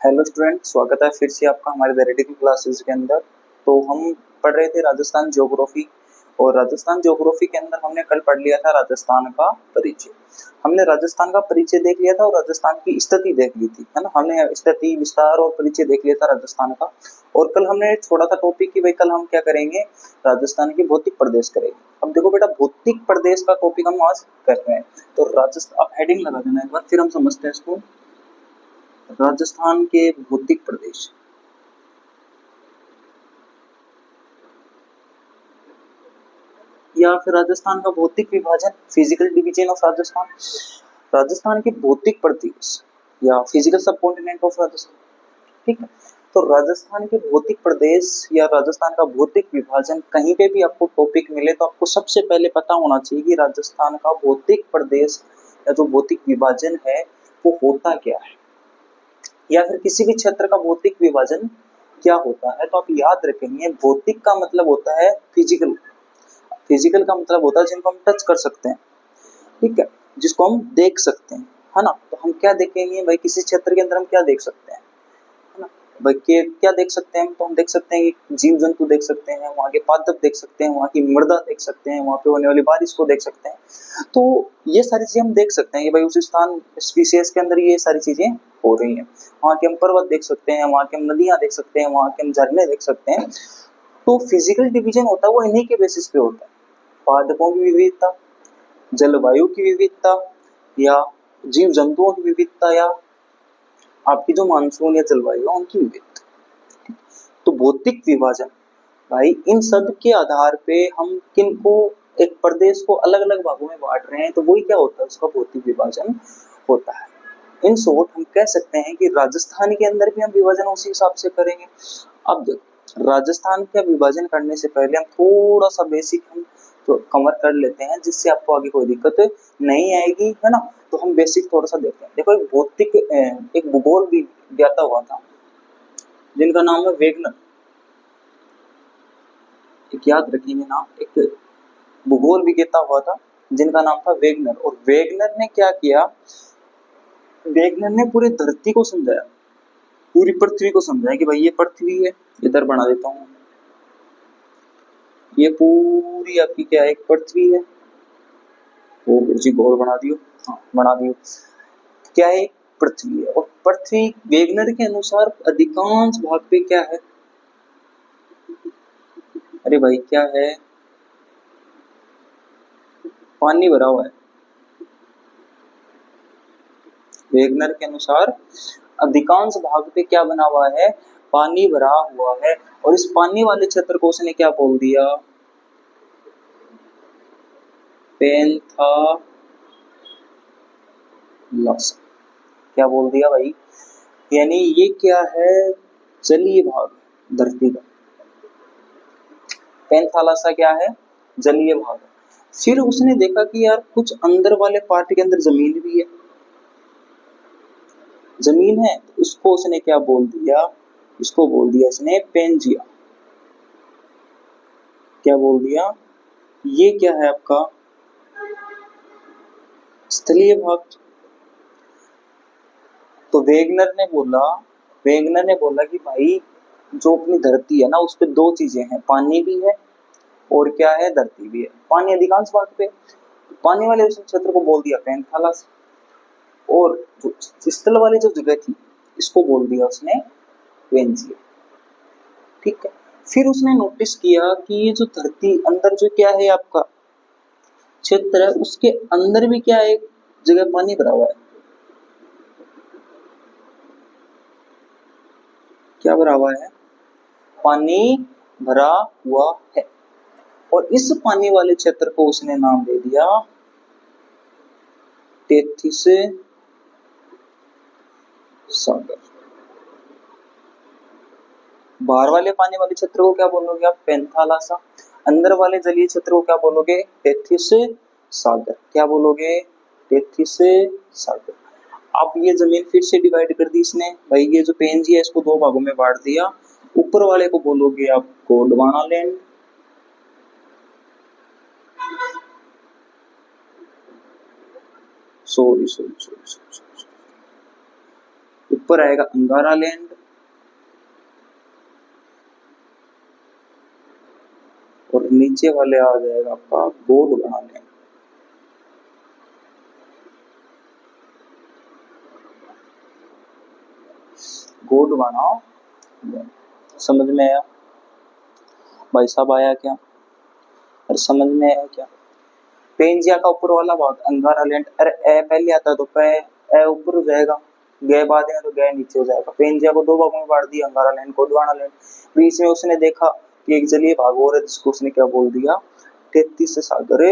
Hello student, स्वागत है फिर से आपका हमारे theoretical क्लासेस के अंदर। तो हम पढ़ रहे थे राजस्थान ज्योग्राफी, और राजस्थान ज्योग्राफी के अंदर हमने कल पढ़ लिया था राजस्थान का परिचय। हमने राजस्थान का परिचय देख लिया था और राजस्थान की स्थिति देख ली थी, है ना। हमने स्थिति, विस्तार और परिचय देख लिया था राजस्थान का। और कल हमने छोड़ा था टॉपिक कि भाई कल हम क्या करेंगे, राजस्थान के भौतिक प्रदेश करेंगे। अब देखो बेटा, भौतिक प्रदेश का टॉपिक हम आज कर रहे हैं। तो राजस्थान, आप हेडिंग लगा देना एक बार, फिर हम समझते हैं इसको। राजस्थान के भौतिक प्रदेश, या फिर राजस्थान का भौतिक विभाजन, physical division of Rajasthan. Rajasthan के भौतिक प्रदेश या फिजिकल सब कॉन्टिनेंट ऑफ राजस्थान। ठीक है। तो राजस्थान के भौतिक प्रदेश या राजस्थान का भौतिक विभाजन, कहीं पे भी आपको टॉपिक मिले तो आपको सबसे पहले पता होना चाहिए कि राजस्थान का भौतिक प्रदेश या जो भौतिक विभाजन है वो होता क्या है, या फिर किसी भी क्षेत्र का भौतिक विभाजन क्या होता है। तो आप याद रखेंगे, भौतिक का मतलब होता है फिजिकल। फिजिकल का मतलब होता है जिनको हम टच कर सकते हैं, ठीक है, जिसको हम देख सकते हैं, है ना। तो हम क्या देखेंगे भाई, किसी क्षेत्र के अंदर हम क्या देख सकते हैं, है ना। भाई के क्या देख सकते हैं, तो हम देख सकते हैं कि जीव जंतु देख सकते हैं, वहाँ के पादप देख सकते हैं, वहाँ की मृदा देख सकते हैं, वहाँ पे होने वाली बारिश को देख सकते हैं। तो ये सारी चीजें हम देख सकते हैं कि भाई उस स्थान स्पीसीज के अंदर ये सारी चीजें हो रही हैं। वहाँ के हम पर्वत देख सकते हैं, वहाँ के हम नदियां देख सकते हैं, वहाँ के हम झरने देख सकते हैं। तो फिजिकल डिवीजन होता है वो इन्हीं के बेसिस पे होता है। पादपों की विविधता, जलवायु की विविधता, या जीव जंतुओं की विविधता, या आपकी जो मानसून या जलवायु है उनकी विविधता। तो भौतिक विभाजन भाई, इन सब के आधार पे हम किन को, एक प्रदेश को अलग अलग भागों में बांट रहे हैं, तो वही क्या होता है, उसका भौतिक विभाजन होता है। इन शॉर्ट हम कह सकते हैं कि राजस्थान के अंदर भी हम विभाजन उसी हिसाब से करेंगे। अब देखो, राजस्थान का विभाजन करने से पहले हम थोड़ा सा बेसिक हम तो कवर कर लेते हैं, जिससे आपको आगे कोई दिक्कत नहीं आएगी, है ना। तो हम बेसिक थोड़ा सा देखते हैं। देखो, एक भौतिक, एक भूगोल भी ज्ञाता हुआ था जिनका नाम है वेगनर। एक याद रखेंगे नाम, एक भूगोल विजेता हुआ था जिनका नाम था वेगनर। और वेगनर ने क्या किया, वेगनर ने पूरी धरती को समझाया, पूरी पृथ्वी को समझाया कि भाई ये पृथ्वी है। इधर बना देता हूँ, ये पूरी आपकी क्या है, एक पृथ्वी है। वो जी गोल बना दियो, हाँ बना दियो। क्या है, पृथ्वी है। और पृथ्वी वेगनर के अनुसार अधिकांश भाग पे क्या है, अरे भाई क्या है, पानी भरा हुआ है। वेगनर के अनुसार अधिकांश भाग पे क्या बना हुआ है, पानी भरा हुआ है। और इस पानी वाले क्षेत्र को उसने क्या बोल दिया, पेंथालस। क्या बोल दिया भाई, यानी ये क्या है, जलीय भाग धरती का। पेंथालसा क्या है, जलीय भाग। फिर उसने देखा कि यार कुछ अंदर वाले पार्ट के अंदर जमीन भी है, जमीन है, तो उसको उसने क्या बोल दिया, इसको बोल दिया इसने पेंजिया। क्या बोल दिया, ये क्या है आपका, स्थलीय भाग। तो वेगनर ने बोला कि भाई जो अपनी धरती है ना, उस पे दो चीजें हैं, पानी भी है और क्या है, धरती भी है। पानी अधिकांश भाग पे, पानी वाले उस क्षेत्र को बोल दिया पेंथालस। और जो स्थल वाली जो जगह थी, इसको बोल दिया उसने वेंजिया। ठीक है। फिर उसने नोटिस किया कि ये जो धरती अंदर जो क्या है आपका क्षेत्र है, उसके अंदर भी क्या है, एक जगह पानी भरा हुआ है। क्या भरा हुआ है, पानी भरा हुआ है। और इस पानी वाले क्षेत्र को उसने नाम दे दिया टेथिस सागर। बाहर वाले पानी वाले क्षेत्र को क्या बोलोगे आप, पेंथालासा। अंदर वाले जलीय क्षेत्र को क्या बोलोगे, टेथिस सागर। क्या बोलोगे, टेथिस सागर। अब ये जमीन फिर से डिवाइड कर दी इसने भाई, ये जो पेंजी है इसको दो भागों में बांट दिया। ऊपर वाले को बोलोगे आप Gondwana land, sorry sorry sorry sorry, ऊपर आएगा अंगारा लैंड और नीचे वाले आ जाएगा आपका गोंडवाना लैंड। गोंडवाना, समझ में आया भाई साहब? आया क्या? और समझ में आया क्या? पेंजिया का ऊपर वाला भाग अंगारा लैंड। अरे ए पहले आता तो पे ए ऊपर हो जाएगा, गए बाद में तो गए नीचे हो जाएगा। पेंजिया को दो भागों में बांट दिया, अंगारा लैंड गोंडवाना लैंड। बीच में उसने देखा कि एक जलीय भाग और है जिसको उसने क्या बोल दिया, 33 सागर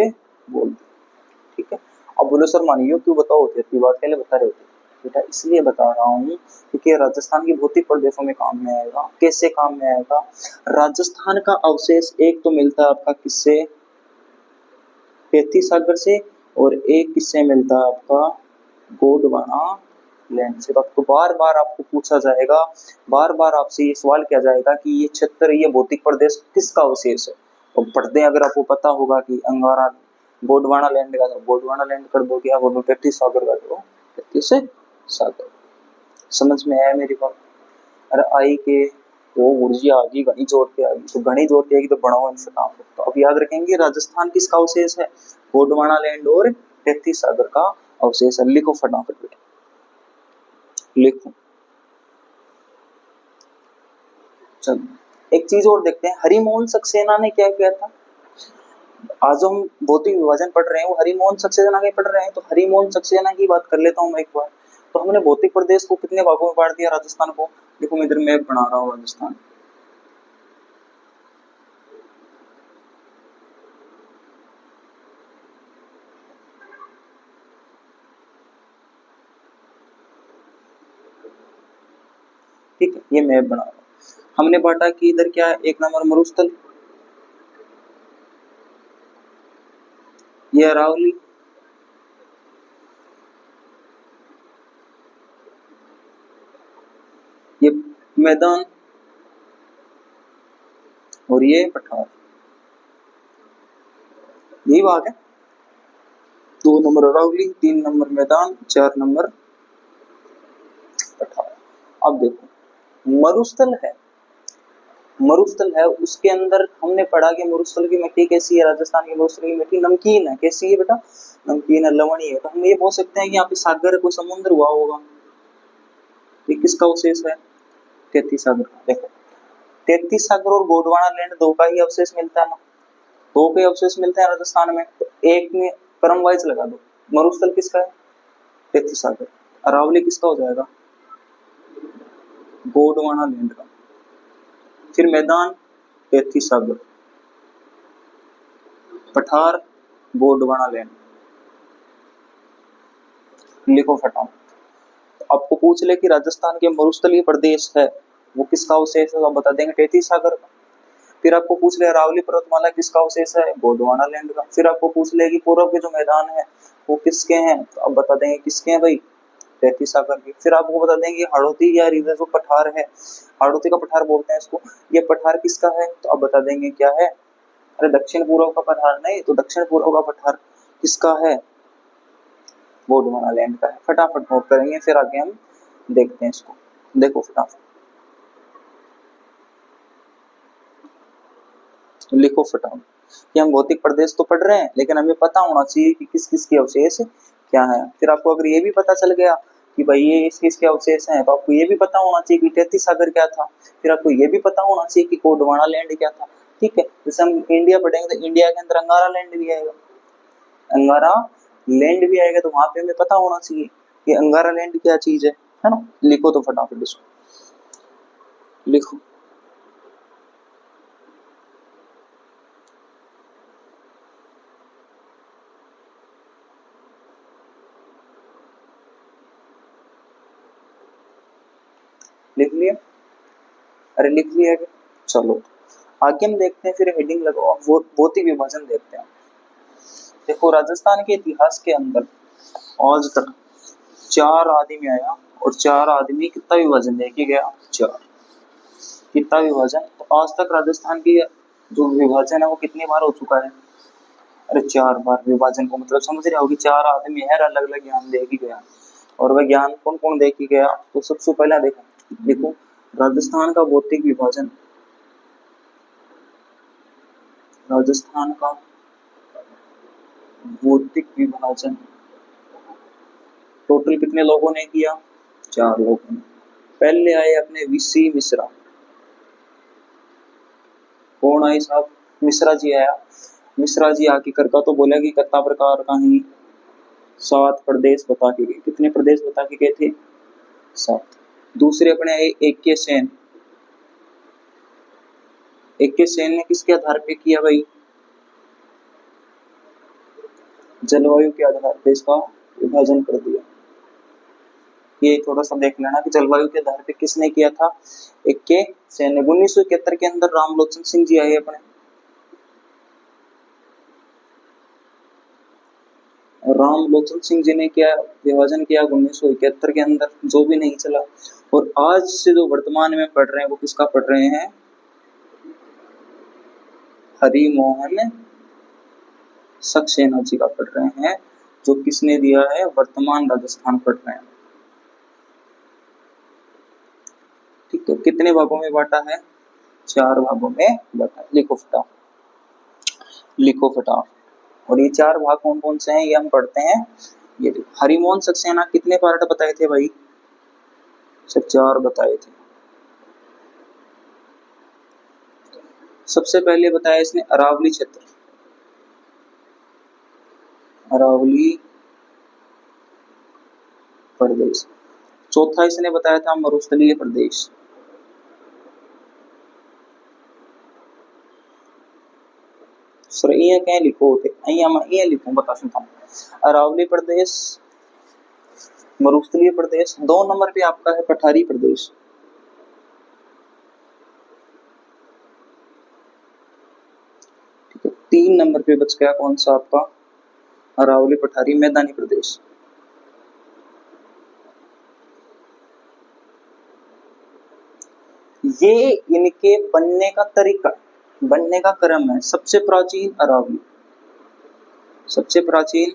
बोल दिया। ठीक है, अब बोलो सर मानियो क्यों बताओ होती है बात, पहले बता रहे होते बेटा, इसलिए बता रहा हूँ क्योंकि राजस्थान की भौतिक प्रदेशों में काम में आएगा। कैसे काम में आएगा? राजस्थान का अवशेष एक तो मिलता है आपका किससे, 33 सागर से, और एक किससे मिलता है आपका गोंडवाना लैंड से। तो आपको बार बार आपको पूछा जाएगा, बार बार आपसे ये सवाल किया जाएगा कि ये क्षेत्र, ये भौतिक प्रदेश किसका अवशेष है। तो पढ़ते हैं, अगर आपको पता होगा कि अंगारा गोंडवाना लैंड का, तो गोंडवाना लैंड कर दो, क्या बोलो 33 सागर का, दो 33 सागर। समझ में आया मेरी बात? अरे आई के वो ऊर्जा आ गई, घनी जोड़ के आ गई, तो घनी जोड़ के आएगी तो बढ़ाओ इनसे काम। तो अब याद रखेंगे राजस्थान किसका अवशेष है, गोंडवाना लैंड और 33 सागर का अवशेष है। लिखो फटाफट बेटा, लिखो। चलो एक चीज और देखते हैं, हरिमोहन सक्सेना ने क्या किया था। आज हम भौतिक विभाजन पढ़ रहे हैं, वो हरिमोहन सक्सेना के पढ़ रहे हैं, तो हरिमोहन सक्सेना की बात कर लेता हूँ मैं एक बार। तो हमने भौतिक प्रदेश को कितने भागों में बांट दिया राजस्थान को, देखो मैं इधर मैप बना रहा हूँ राजस्थान। ठीक है, ये मैप बना रहा हूँ। हमने बांटा कि इधर क्या है, एक नंबर मरुस्थल, ये अरावली, ये मैदान, और ये पठार। यही बात है, 2 नंबर अरावली, 3 नंबर मैदान, 4 नंबर पठार। अब देखो मरुस्थल है, मरुस्थल है, उसके अंदर हमने पढ़ा कि मरुस्थल की मिट्टी कैसी है, राजस्थान की मरुस्थल की मिट्टी नमकीन है। कैसी है बेटा? नमकीन है, लवणीय है। तो हम ये बोल सकते हैं कि यहाँ पे सागर, कोई समुद्र हुआ होगा। ये किसका अवशेष है? 33 सागर का। देखो 33 सागर और गोंडवाना लैंड दो का ही अवशेष मिलता है ना, दो के अवशेष मिलते हैं राजस्थान में, तो एक में क्रम वाइज लगा दो। मरुस्थल किसका है? 33 सागर। अरावली किसका हो जाएगा? गोंडवाना लैंड का। फिर मैदान 33 सागर, पठार गोंडवाना लैंड। लिखो फटाओ। तो आपको पूछ ले कि राजस्थान के मरुस्थलीय प्रदेश है वो किसका अवशेष है, तो आप बता देंगे 33 सागर का। फिर आपको पूछ ले अरावली पर्वतमाला किसका अवशेष है, गोंडवाना लैंड का। फिर आपको पूछ ले कि पूर्व के जो मैदान है वो किसके हैं, तो आप बता देंगे किसके हैं भाई, 33 सागर के। फिर आपको बता देंगे हाड़ौती या इधर जो पठार है, हाड़ौती का पठार बोलते हैं इसको, ये पठार किसका है, तो आप बता देंगे क्या है। अरे दक्षिण पूर्व का पठार नहीं, तो दक्षिण पूर्व का पठार किसका है, गोंडवाना लैंड का है। फटाफट नोट करेंगे, फिर आगे हम देखते हैं इसको। देखो फटाफट लिखो फटाफट कि हम भौतिक प्रदेश तो पढ़ रहे हैं, लेकिन हमें पता होना चाहिए कि किस किस के अवशेष क्या है। फिर आपको अगर ये भी पता चल गया कि भाई ये इस किस के अवशेष हैं, तो आपको ये भी पता होना चाहिए कि 33 सागर क्या था। फिर आपको ये भी पता होना चाहिए कि गोंडवाना लैंड क्या था। ठीक है, जैसे हम इंडिया पढ़ेंगे तो इंडिया के अंदर अंगारा लैंड भी आएगा, अंगारा लैंड भी आएगा, तो वहां पे हमें पता होना चाहिए कि अंगारा लैंड क्या चीज है ना। लिखो तो फटाफट इसको, लिखो। लिख लिया? अरे लिख लिया क्या? चलो आगे हम देखते हैं, फिर हेडिंग लगाओ, वो भौतिक विभाजन देखते हैं। देखो राजस्थान के इतिहास के अंदर आज तक 4 आदमी आया, और 4 आदमी कितना विभाजन लेके गया, 4। कितना विभाजन, तो आज तक राजस्थान की जो विभाजन है वो कितनी बार हो चुका है, अरे 4 बार विभाजन को मतलब समझ रहे हो कि 4 आदमी है अलग अलग ज्ञान लेके गया। और वह ज्ञान कौन कौन दे के गया? तो सबसे पहला देखो राजस्थान का भौतिक विभाजन, राजस्थान का भौतिक विभाजन टोटल कितने लोगों ने किया? 4 लोगों ने। पहले आए अपने वीसी मिश्रा। कौन आए साहब? मिश्रा जी आया। मिश्रा जी आके करका तो बोला कि कत्ता प्रकार का ही 7 प्रदेश बता के गए। कितने प्रदेश बता के गए थे? 7। दूसरे अपने आए AK सेन। AK सेन ने किसके आधार पे किया भाई? जलवायु के आधार पे इसका विभाजन कर दिया। ये थोड़ा सा देख लेना कि जलवायु के आधार पे किसने किया था? AK सेन ने। 1971 के अंदर रामलोचन सिंह जी आए अपने। रामलोचन सिंह जी ने क्या विभाजन किया 1971 के अंदर, जो भी नहीं चला। और आज से जो वर्तमान में पढ़ रहे हैं वो किसका पढ़ रहे हैं? हरिमोहन सक्सेना जी का पढ़ रहे हैं, जो किसने दिया है? वर्तमान राजस्थान पढ़ रहे हैं। ठीक है, कितने भागों में बांटा है? 4 भागों में बांटा। लिखो फटाफट। और ये 4 भाग कौन कौन से हैं ये हम पढ़ते हैं। ये हरिमोहन सक्सेना कितने पार्ट बताए थे भाई? सिर्फ 4 बताए थे। सबसे पहले बताया इसने अरावली क्षेत्र, अरावली प्रदेश। चौथा इसने बताया था मरुस्थलीय प्रदेश। सर ये क्या लिखो थे? ये लिखूं बता सकता हूँ। अरावली प्रदेश, मरुस्थलीय प्रदेश। 2 नंबर पे आपका है पठारी प्रदेश। ठीक है, 3 नंबर पे बच गया कौन सा आपका? अरावली पठारी मैदानी प्रदेश। ये इनके बनने का तरीका, बनने का क्रम है। सबसे प्राचीन अरावली, सबसे प्राचीन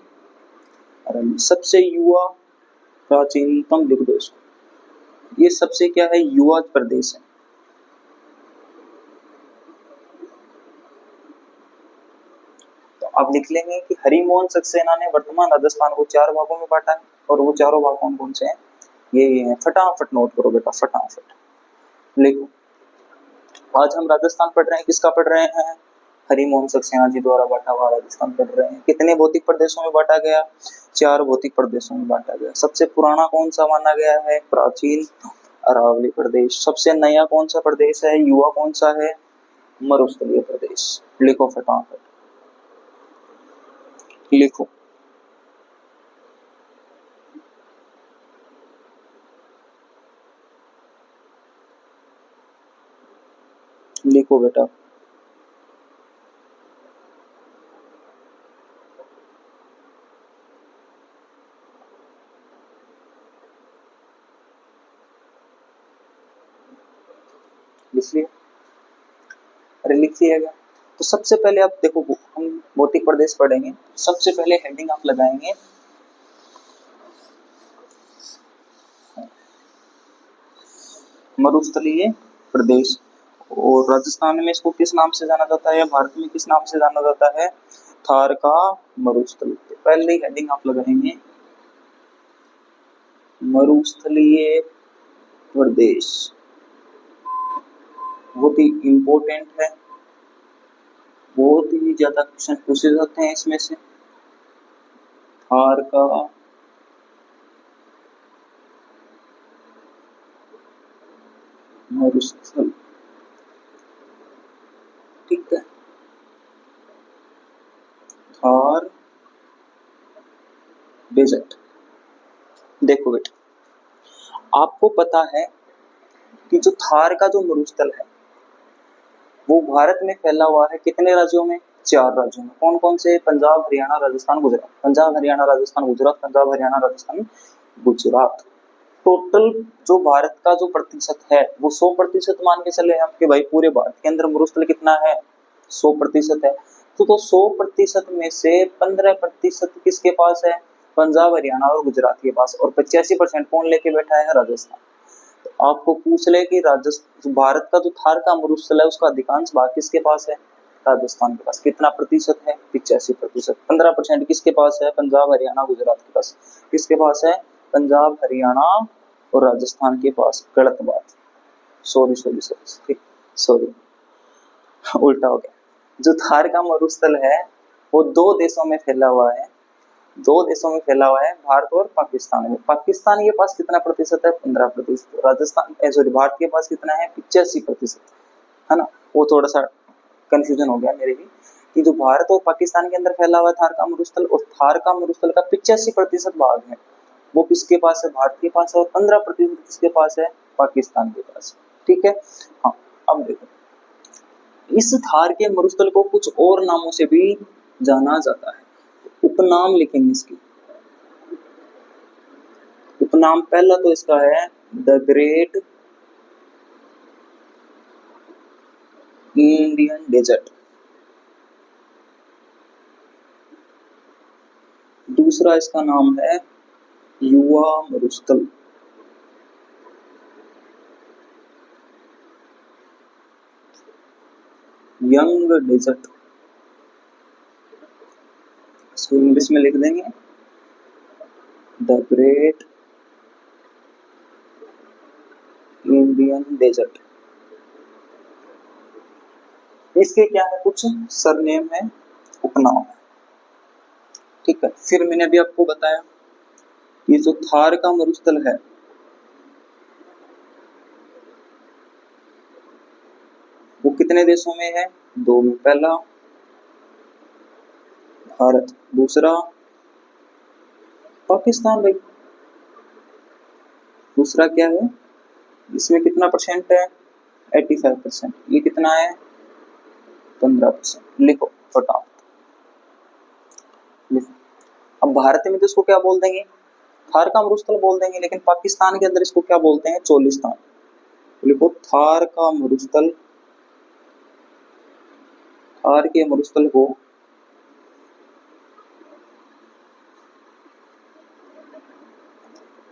अरावली, सबसे युवा प्राचीनतम लिख दो इसको। ये सबसे क्या है? युवा प्रदेश है। तो आप लिख लेंगे कि हरिमोहन सक्सेना ने वर्तमान राजस्थान को 4 भागों में बांटा है। और वो चारों भाग कौन कौन से हैं? ये हैं। फटाफट नोट करो बेटा, फटाफट लिखो। आज हम राजस्थान पढ़ रहे हैं, किसका पढ़ रहे हैं? हरिमोहन सक्सेना जी द्वारा बांटा हुआ राजस्थान पढ़ रहे हैं। कितने भौतिक प्रदेशों में बांटा गया? 4 भौतिक प्रदेशों में बांटा गया। सबसे पुराना कौन सा माना गया है? प्राचीन अरावली प्रदेश। सबसे नया कौन सा प्रदेश है? युवा कौन सा है? मरुस्थलीय प्रदेश। लिखो फटाफट लिखो। लिखो बेटा। इसलिए अरे लिख दिया गया। तो सबसे पहले आप देखो, हम भौतिक प्रदेश पढ़ेंगे। सबसे पहले हेडिंग आप लगाएंगे मरुस्थलीय प्रदेश। और राजस्थान में इसको किस नाम से जाना जाता है? भारत में किस नाम से जाना जाता है? थार का मरुस्थल। पहले हेडिंग आप लगाएंगे मरुस्थलीय प्रदेश। बहुत ही इंपॉर्टेंट है, बहुत ही ज्यादा क्वेश्चन पूछे जाते हैं इसमें से। थार का मरुस्थल। ठीक है, थार डेजर्ट। देखो बेटा, आपको पता है कि जो थार का जो मरुस्थल है वो भारत में फैला हुआ है। कितने राज्यों में? 4 राज्यों में। कौन कौन से? पंजाब, हरियाणा, राजस्थान, गुजरात। पंजाब, हरियाणा, राजस्थान, गुजरात। पंजाब, हरियाणा, राजस्थान, गुजरात। टोटल जो भारत का जो प्रतिशत है वो 100% मान के चले हम कि भाई पूरे भारत के अंदर मरुस्थल कितना है? 100% है। तो 100% में से 15% किसके पास है? पंजाब, हरियाणा और गुजरात के पास, और 85% कौन लेके बैठा है? राजस्थान। तो आपको पूछ ले कि राजस्थान, भारत का जो थार का मरुस्थल है उसका अधिकांश भाग किसके पास है? राजस्थान के पास। कितना प्रतिशत है? 85%। 15% किसके पास है? पंजाब, हरियाणा, गुजरात के पास। किसके पास है? पंजाब, हरियाणा और राजस्थान के पास। गलत बात, सॉरी सॉरी सॉरी, ठीक, सॉरी, उल्टा हो गया। जो थार का मरुस्थल है वो दो देशों में फैला हुआ है, दो देशों में फैला हुआ है, भारत और पाकिस्तान में। पाकिस्तान के पास कितना प्रतिशत है? 15%। राजस्थान सॉरी भारत के पास कितना है? 85%, है ना। वो थोड़ा सा कंफ्यूजन हो गया मेरे भी, कि जो भारत और पाकिस्तान के अंदर फैला हुआ है थार का मरुस्थल, और थार का मरुस्थल का 85% भाग है वो किसके पास है? भारत के पास है। और 15% किसके पास है? पाकिस्तान के पास। ठीक है। हाँ, अब देखो, इस थार के मरुस्थल को कुछ और नामों से भी जाना जाता है। उपनाम लिखेंगे इसकी। उपनाम पहला तो इसका है द ग्रेट इंडियन डेजर्ट। दूसरा इसका नाम है युवा मरुस्थल। यंग डेजर्ट, इसको इंग्लिश में लिख देंगे द ग्रेट इंडियन डेजर्ट। इसके क्या है? कुछ सरनेम है, उपनाम है। ठीक है। फिर मैंने अभी आपको बताया ये जो थार का मरुस्थल है वो कितने देशों में है? दो में। पहला भारत, दूसरा पाकिस्तान भाई। दूसरा क्या है? इसमें कितना परसेंट है? 85%। ये कितना है? 15%। लिखो फटाफट, लिखो। अब भारत में तो इसको क्या बोल देंगे? थार का मरुस्थल बोल देंगे, लेकिन पाकिस्तान के अंदर इसको क्या बोलते हैं? चोलिस्तान। लिखो थार का मरुस्थल, थार के मरुस्थल को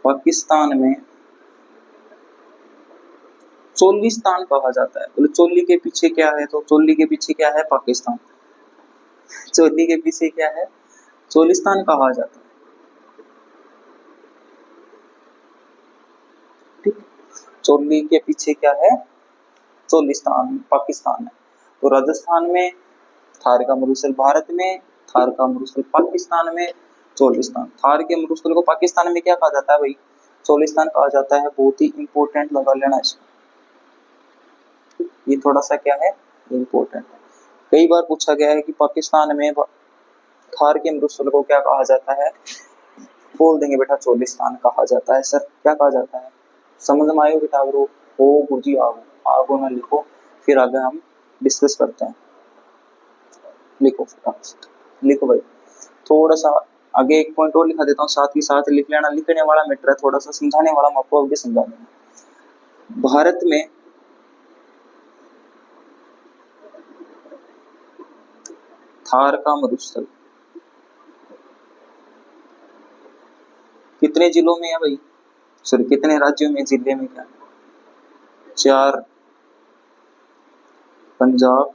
पाकिस्तान में चोलिस्तान कहा जाता है। बोले चोली के पीछे क्या है? तो चोली के पीछे क्या है? पाकिस्तान। चोली के पीछे क्या है? चोलिस्तान कहा जाता है। ठीक, चोली के पीछे क्या है? चोलिस्तान, पाकिस्तान है। तो राजस्थान में थार का मरुस्थल, भारत में थार का मरुस्थल, पाकिस्तान में चोलिस्तान। थार के मरुस्थल को पाकिस्तान में क्या कहा जाता है भाई? चोलिस्तान कहा जाता है। बहुत ही इंपॉर्टेंट लगा लेना इसको, ये थोड़ा सा क्या है? इंपॉर्टेंट है। कई बार पूछा गया है कि पाकिस्तान में थार के मरुस्थल को क्या कहा जाता है? बोल देंगे बेटा चोलिस्तान कहा जाता है। सर क्या कहा जाता है? समझ में आयो बेटा? हो गुरुजी, आगो आगो ना लिखो, फिर आगे हम डिस्कस करते हैं। लिखो फटाफट, लिखो भाई। थोड़ा सा आगे एक पॉइंट और लिखा देता हूँ, साथ ही साथ लिख लेना। लिखने वाला मैटर है, थोड़ा सा समझाने वाला मैं आपको आगे समझा दूंगा। भारत में थार का मरुस्थल कितने जिलों में है भाई? सॉरी कितने राज्यों में? जिले में क्या? 4। पंजाब,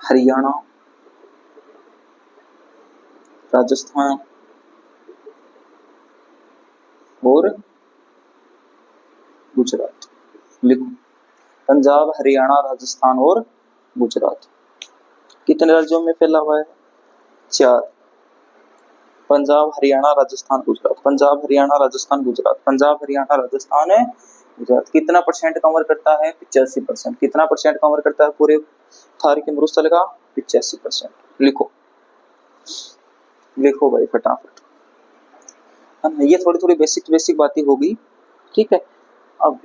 हरियाणा, राजस्थान और गुजरात। लिखो पंजाब, हरियाणा, राजस्थान और गुजरात। कितने राज्यों में फैला हुआ है? 4। पंजाब, हरियाणा, राजस्थान, गुजरात। पंजाब, हरियाणा, राजस्थान, गुजरात। पंजाब, हरियाणा, राजस्थान है गुजरात। कितना परसेंट कवर करता है? 85%। कितना परसेंट कवर करता है पूरे थार के मरुस्थल का? 85%। लिखो, लिखो भाई फटाफट। ये थोड़ी थोड़ी बेसिक बेसिक बातें होगी। ठीक है। अब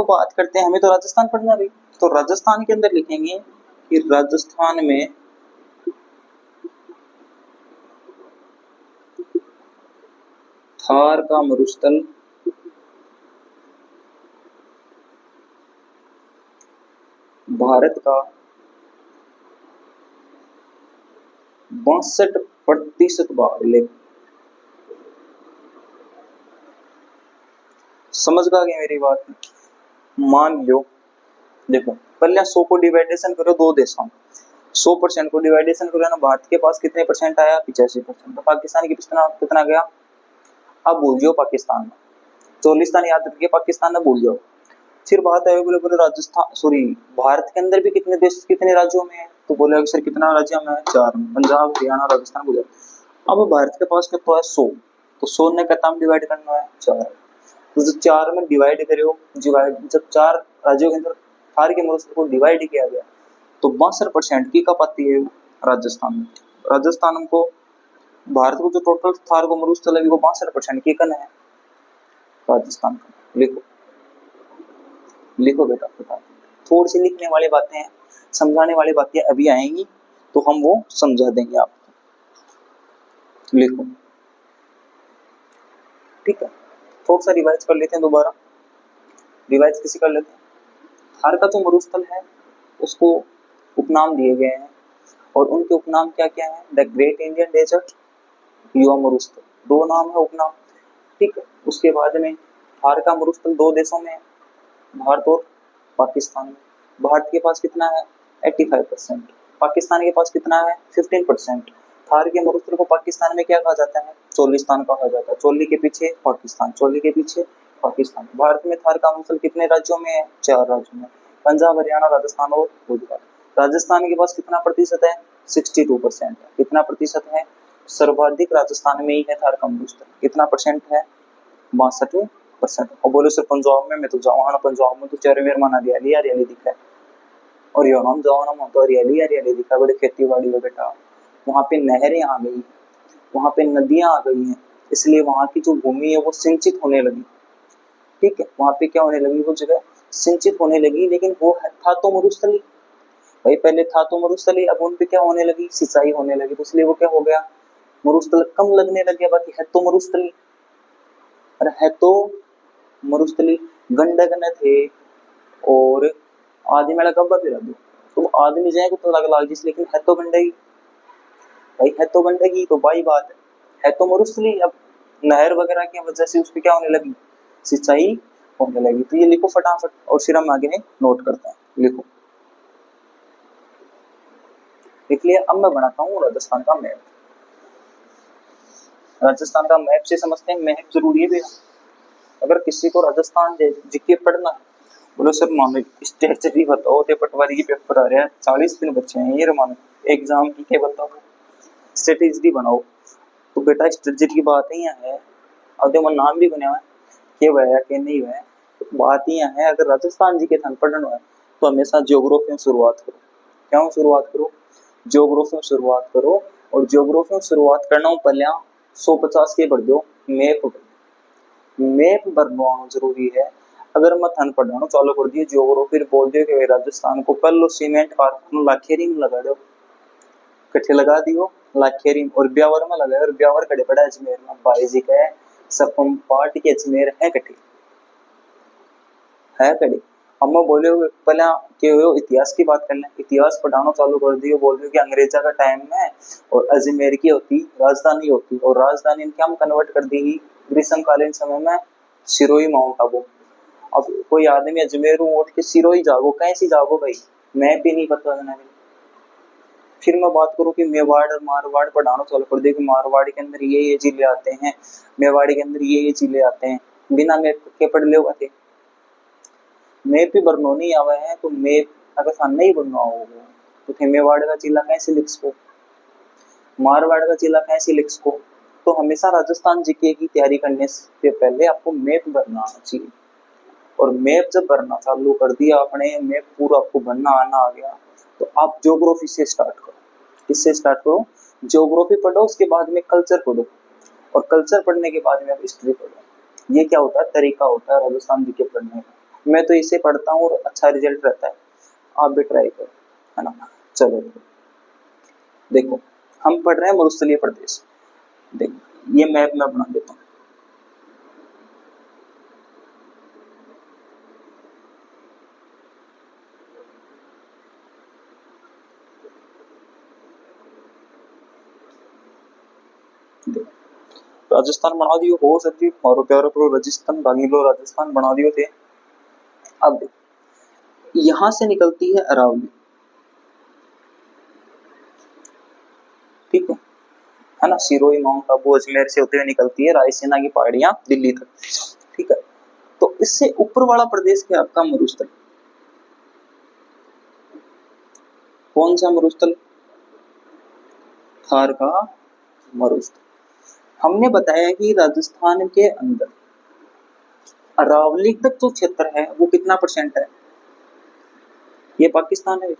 बात करते हैं, हमें तो राजस्थान पढ़ना भी, तो राजस्थान के अंदर लिखेंगे कि राजस्थान में थार का मरुस्थल भारत का 62% भाग ले। समझ गया क्या मेरी बात? मान लो, देखो पहले 100 को डिवाइडेशन करो दो देशों में, 100% को डिवाइडेशन करो ना, भारत के पास कितने परसेंट आया? 85%। तो पाकिस्तान की कितना कितना गया? अब भूल जाओ पाकिस्तान में, चोलिस्तान याद रखिए, पाकिस्तान में भूल जाओ। फिर बात है बोले बोले राजस्थान, सॉरी भारत के अंदर भी कितने देश कितने राज्यों में है? तो बोले सर कितना राज्य में है? 4 में, पंजाब हरियाणा राजस्थान गुजरात। अब भारत के पास कितना है? 100। तो 100 ने कितना डिवाइड करना है? 4। तो जब 4 में डिवाइड करो, डिवाइड जब 4 राज्यों के अंदर थार के मरुस्थल को डिवाइड किया गया तो 62% की कप आती है राजस्थान में। राजस्थान को, भारत को जो टोटल थार को मरुस्थल है वो 62% की कन है राजस्थान का। लिखो लिखो बेटा, बता। थोड़ी सी लिखने वाली बातें हैं, समझाने वाली बातें अभी आएंगी तो हम वो समझा देंगे आपको। लिखो, ठीक है। थोड़ा सा रिवाइज कर लेते हैं, दोबारा रिवाइज किसी कर लेते हैं। थार का जो मरुस्थल है उसको उपनाम दिए गए हैं, और उनके उपनाम क्या क्या है? द ग्रेट इंडियन डेजर्ट, युवा मरुस्थल, दो नाम है उपनाम, ठीक है। उसके बाद में थार का मरुस्थल दो देशों में है, भारत और पाकिस्तान में। भारत के पास कितना है? 85%। पाकिस्तान के पास कितना है? 15%। थार के मरुस्थल को पाकिस्तान में क्या कहा जाता है? चोलिस्तान कहा जाता है। चोली के पीछे पाकिस्तान, चोली के पीछे पाकिस्तान। भारत में थार का मरुस्थल कितने राज्यों में है? 4 राज्यों में, पंजाब हरियाणा राजस्थान और गुजरात। राजस्थान के पास कितना प्रतिशत है? 62% है। कितना प्रतिशत है? सर्वाधिक राजस्थान में ही है थार का मरुस्थल। कितना परसेंट है? 62%। और बोले सर पंजाब में, मैं तो जाऊँ ना पंजाब में, तो चारों मेरे मन हरियाली हरियाली दिखा है, और यहाँ हम जाओ ना तो हरियाली हरियाली दिखा, बड़े खेती बाड़ी हो बेटा। वहाँ पे नहरें आ गई, वहाँ पे नदियां आ गई हैं, इसलिए वहाँ की जो भूमि है वो सिंचित होने लगी, ठीक है। वहाँ पे क्या होने लगी? वो जगह सिंचित होने लगी, लेकिन वो था तो मरुस्थली भाई, पहले था तो मरुस्थली, अब उन पे क्या होने लगी? सिंचाई होने लगी, तो इसलिए वो क्या हो गया? मरुस्थल कम लगने लग गया। बाकी है तो मरुस्थली, अरे है तो मरुस्थली। गंडक न थे और आदमी मेला कब्बा फिरा दो, तो आदमी जाएगा तो लग लाग जिस, लेकिन है तो गंडकी भाई, है तो गंडकी, तो भाई बात है तो मरुस्थली। अब नहर वगैरह की वजह से उस पर क्या होने लगी? सिंचाई होने लगी। तो ये लिखो फटाफट, और फिर हम आगे नोट करते हैं। लिखो, लिख लिया? अब मैं बनाता हूँ राजस्थान का मैप। राजस्थान का मैप से समझते हैं, मैप जरूरी है भैया। अगर किसी को राजस्थान जीके पढ़ना, बोलो सर मानो स्ट्रेटजी बताओ, ते पटवारी की पेपर आ रहे हैं, 40 दिन बच्चे हैं ये मानो एग्जाम की, क्या बताओ स्ट्रेटजी बनाओ। तो बेटा स्ट्रेटजी की बात ही है, अब देखो नाम भी बने हुआ है के वह के नहीं वह, तो बात ही है अगर राजस्थान जी के थान पढ़ना है तो हमेशा ज्योग्राफी में शुरुआत करो। क्या शुरुआत करो? ज्योग्राफी में शुरुआत करो। और ज्योग्राफी में शुरुआत करना हो पहले 150 के पढ़ दो मैप, मैप भरना जरूरी है। अगर मैं थन पढ़ाना चालू कर दिए ज्योग्राफी, बोल दियो कि राजस्थान को कर लो सीमेंट कारखाना लाखेरी में लगा दो, कट्ठे लगा दियो लाखेरी, और ब्यावर में लगाए, और ब्यावर कड़े पड़ा अजमेर में, भाई जी का सपम पार्ट के अजमेर है कट्ठे है कड़े। अब मैं बोले पहले के हो इतिहास की बात कर लें, इतिहास पढ़ाना चालू कर दियो, बोल रहे हो कि अंग्रेजा का टाइम में और अजमेर की होती राजधानी होती, और राजधानी क्या हम कन्वर्ट कर दी ग्रीष्मकालीन समय में सिरोही माउंट आबू। अब कोई आदमी अजमेर उठ के सिरोही जागो, कैसी जागो भाई, मैं भी नहीं पता है। फिर मैं बात करूं कि मेवाड़ और मारवाड़ पढ़ाना चालू कर दे कि मारवाड़ के अंदर ये जिले आते हैं, मेवाड़ी के अंदर ये जिले आते हैं, बिना मैप के पढ़ ले थे। मैप भी भरनो नहीं आवा है, तो मैप अगर सामने ही बनना होगा तो थे मेवाड़ का जिला कैसे लिख सको, मारवाड़ का जिला कैसे लिख सको। तो हमेशा राजस्थान जीके की तैयारी करने से पहले आपको मैप भरना आना चाहिए, और मैप जब भरना चालू कर दिया आपने, मैप पूरा आपको भरना आना आ गया, तो आप ज्योग्राफी से स्टार्ट करो। किससे स्टार्ट करो? ज्योग्राफी पढ़ो, उसके बाद में कल्चर पढ़ो, और कल्चर पढ़ने के बाद में आप हिस्ट्री पढ़ो। ये क्या होता है? तरीका होता है राजस्थान जी के पढ़ने का। मैं तो इसे पढ़ता हूँ और अच्छा रिजल्ट रहता है, आप भी ट्राई करो, है ना। चलो देखो, हम पढ़ रहे हैं मरुस्थलीय प्रदेश। देखो ये मैप मैं बना देता हूँ। राजस्थान बना दियो हो सर जी, मारो प्यारो प्रो राजस्थान भागी लो, राजस्थान बना दियो थे। अब यहां से निकलती है अरावली, ठीक है ना, सिरोही माउंट आबू अजमेर से होते हुए निकलती है रायसेना की पहाड़ियां दिल्ली तक, ठीक है। तो इससे ऊपर वाला प्रदेश क्या आपका मरुस्थल, कौन सा मरुस्थल, थार का मरुस्थल। हमने बताया कि राजस्थान के अंदर अरावली तक जो क्षेत्र है वो कितना परसेंट है, ये पाकिस्तान है,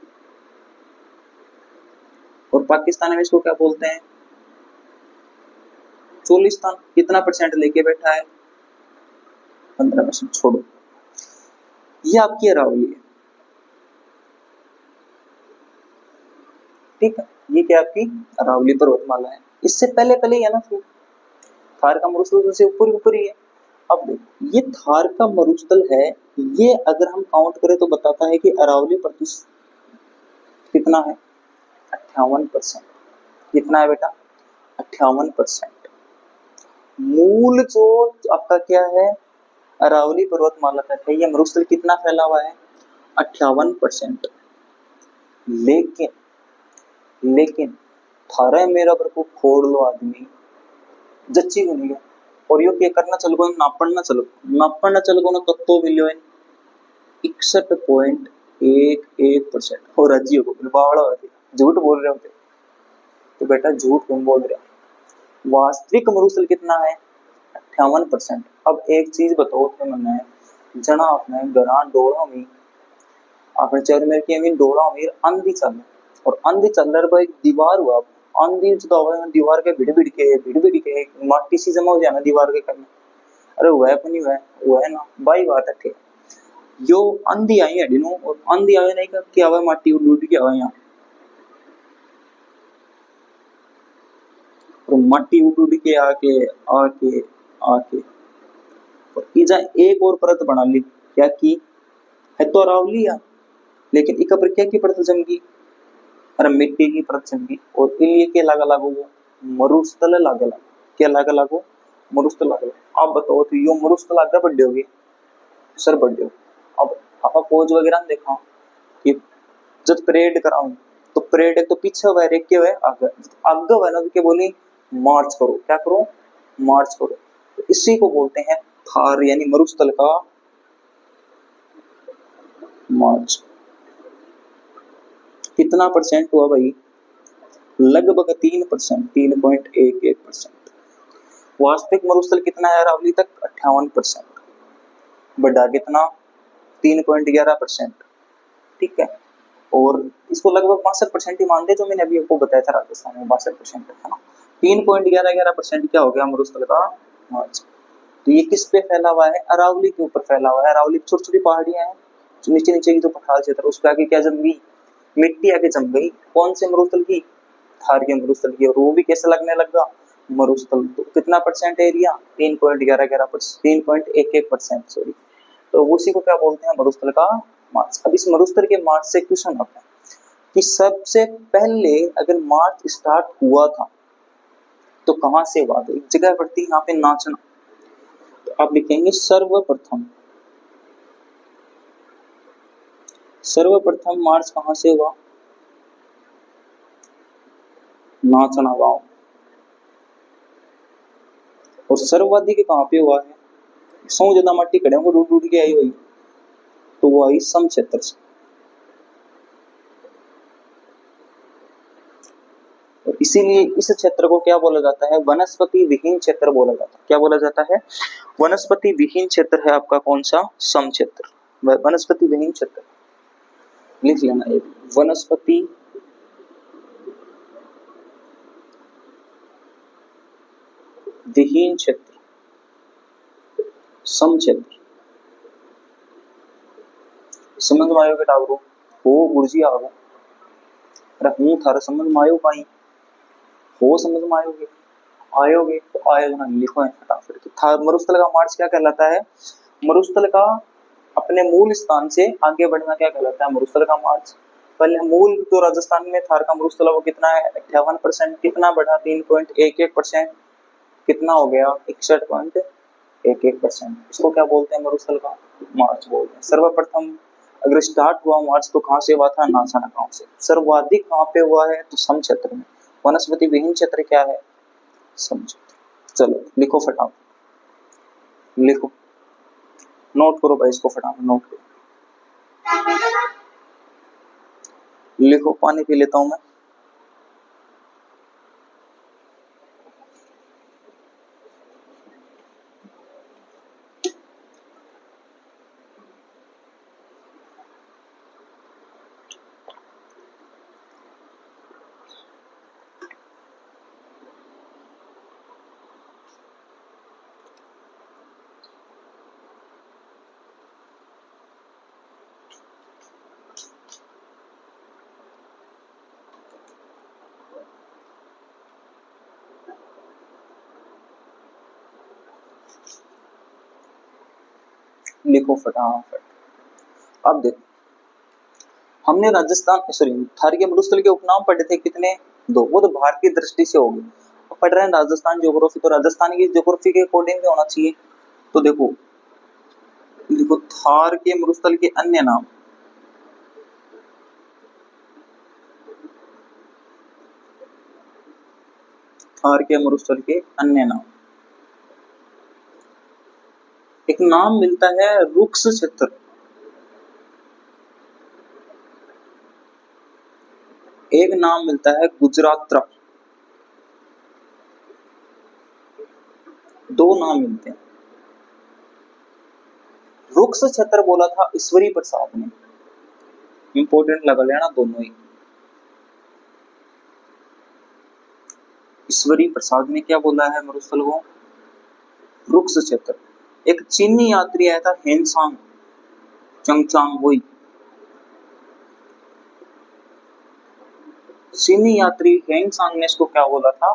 और पाकिस्तान में इसको क्या बोलते हैं, चोलिस्तान। कितना परसेंट लेके बैठा है, 15%। छोड़ो, ये आपकी अरावली है, ठीक है, ये क्या आपकी अरावली पर्वतमाला है। इससे पहले पहले ही है ना, फिर थार का मरुस्थल से ऊपर ऊपर ही है। अब ये थार का मरुस्थल है, ये अगर हम काउंट करें तो बताता है कि अरावली प्रतिशत कितना है, 58%। कितना है बेटा, 58%। मूल जो आपका क्या है, अरावली पर्वतमाला तक है, ये मरुस्थल कितना फैला हुआ है, 58%। लेकिन लेकिन थारा मेरा पर को फोड़ लो आदमी, जच्ची को नहीं है, और यो क्या करना चल गो, नापण ना चल गो ना, कत्तो मिलियो है 61.11%। और राज्य को बावड़ा होते, झूठ बोल रहे होते, तो बेटा झूठ क्यों बोल रहे हो, वास्तविक मरुस्थल कितना है, 58%। अब एक चीज बताओ थे मैंने, जना अपने घरा डोड़ा में अपने चार मेरे के में डोड़ा में आंधी चल, और आंधी चल रहा है, एक दीवार हुआ, आंधी तो दीवार के भिड़ भिड़ के माटी सी जमा हो जाए ना दीवार के करने, अरे वह नहीं वह है ना बाई बात है, ठीक। यो आंधी आई है डिनो, और आंधी आवे नहीं का क्या हुआ, माटी उड़ उड़ के आवे यहाँ, और माटी उड़ उड़ के आके आके आके और इजा एक और परत बना ली, क्या की है, तो अरावली है, लेकिन इका पर क्या की परत जम गई, अरे मिट्टी की परत जम गई, और इलिए के लगा लागो वो मरुस्थल लगा लागो, क्या लगा लागो, मरुस्थल लगा लागो। आप बताओ तो यो मरुस्थल आगे बढ़ होगी, सर बढ़ जाओ। अब आप पोज वगैरह देखा कि जब परेड कराऊं, तो परेड एक तो पीछे हुआ है, के हुआ आगे आगे हुआ ना, के बोली मार्च करो, क्या करो, मार्च करो। तो इसी को बोलते हैं थार, यानी मरुस्थल का मार्च। कितना परसेंट हुआ भाई, लगभग 3%, 3.11%। वास्तविक मरुस्थल कितना है अरावली तक, 58%। बढ़ा कितना, 3.11%, ठीक है। और इसको लगभग 62% ही मानते, जो मैंने अभी आपको बताया था राजस्थान में 62% है ना। 3.11% क्या हो गया मरुस्थल का मार्च। तो ये किस पे फैला हुआ है, अरावली के ऊपर फैला हुआ है। अरावली छोटी छोटी पहाड़ियां हैं, जो नीचे नीचे की जो पठार क्षेत्र, उस पर आगे क्या जम गई, मिट्टी आगे जम गई, कौन से मरुस्थल की, थार के मरुस्थल की, और वो भी कैसे लगने लगा, मरुस्थल। तो कितना परसेंट एरिया, 3.11%, 3.11%, सॉरी। तो उसी को क्या बोलते हैं, मरुस्थल का मार्च। अब इस मरुस्थल के मार्च से क्वेश्चन आता है कि सबसे पहले अगर मार्च स्टार्ट हुआ था तो कहां से हुआ, तो एक जगह पड़ती है यहाँ पे नाचना, तो आप लिखेंगे सर्वप्रथम मार्च कहां से हुआ, नाचना गांव। और सर्वाधिक कहां पे हुआ है, सौ ज्यादा मट्टी खड़े को डूब डूब के आई हुई, तो वो आई सम क्षेत्र से। और इसीलिए इस क्षेत्र को क्या बोला जाता है, वनस्पति विहीन क्षेत्र बोला जाता है। क्या बोला जाता है, वनस्पति विहीन क्षेत्र है आपका कौन सा, सम क्षेत्र। वनस्पति विहीन क्षेत्र लिख लेना, एक वनस्पति विहीन क्षेत्र, सम क्षेत्र। समझ में आयो बेटा, हो गुरुजी आओ, अरे हूं थारा समझ में आयो पाई, हो समझ में आयोगे, आयोगे तो आयोगे ना, लिखो है फटाफट। तो थार मरुस्थल का मार्च क्या कहलाता है, मरुस्थल का अपने मूल स्थान से आगे बढ़ना क्या कहलाता है, मरुस्थल का मार्च। पहले मूल तो राजस्थान में थार का मरुस्थल वो कितना है, 58%, कितना बढ़ा, 3.11%। कितना हो गया 61.11%। इसको क्या बोलते हैं मरुस्थल का? मार्च बोलते हैं। सर्वप्रथम अगर स्टार्ट हुआ मार्च तो कहाँ से हुआ था? नासा गांव से। सर्वाधिक कहाँ पे हुआ है? तो सम क्षेत्र में। वनस्पति विहीन क्षेत्र क्या है? सम क्षेत्र। चलो लिखो फटाफट, लिखो, नोट करो भाई, इसको फटाफट नोट करो, लिखो। पानी पी लेता हूं मैं। लिखो फटाफट। अब देखो, हमने राजस्थान सॉरी थारगे मरुस्थल के उपनाम पढ़े थे कितने? 2। वो तो भारत की दृष्टि से हो गए। अब पढ़ रहे हैं राजस्थान ज्योग्राफी, तो राजस्थान की ज्योग्राफी के अकॉर्डिंग भी होना चाहिए। तो देखो, देखो थार के मरुस्थल के अन्य नाम, थार के मरुस्थल के अन्य नाम, एक नाम मिलता है रुक्ष क्षेत्र, एक नाम मिलता है गुजरात्रा, दो नाम मिलते हैं। रुक्ष क्षेत्र बोला था ईश्वरी प्रसाद ने, इंपोर्टेंट लगा लेना दोनों ही। ईश्वरी प्रसाद ने क्या बोला है मरुस्थल को? रुक्ष क्षेत्र। एक चीनी यात्री आया था हेनसांग चंगचांग वही, चीनी यात्री हेनसांग ने इसको क्या बोला था?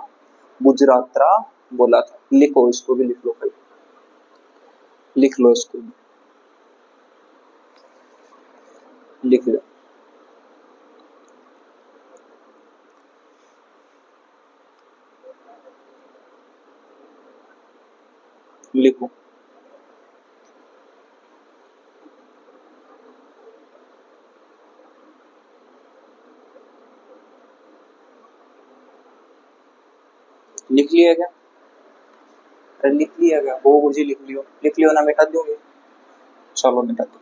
गुजरात्रा बोला था। लिखो, इसको भी लिख लो भाई, लिख लो, इसको भी लिख लो। लिखो, लिख लिया क्या? अरे लिख लिया क्या? वो मुझे लिख लियो, लिख लियो ना, मिटा दोगे? चलो मिटा दो।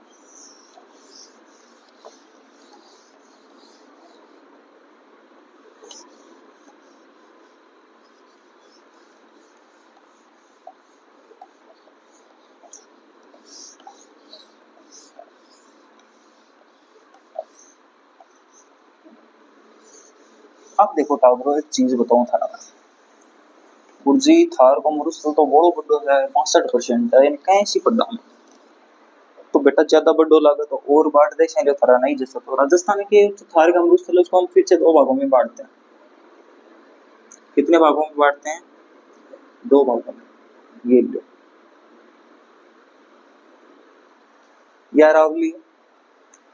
अब देखो टावरो, एक चीज बताऊं था ना, गुरजी थार को मरुस्थल तो बड़ो बड़ो है, 62% है, इन कैसी पढ़ा में तो बेटा ज्यादा बड़ो लागे तो और बांट दे जो थारा नहीं जैसा। तो राजस्थान के जो थार का मरुस्थल उसको हम फिर से 2 भागों में बांटते हैं। कितने भागों में बांटते हैं? 2 भागों में। ये लो यार आवली,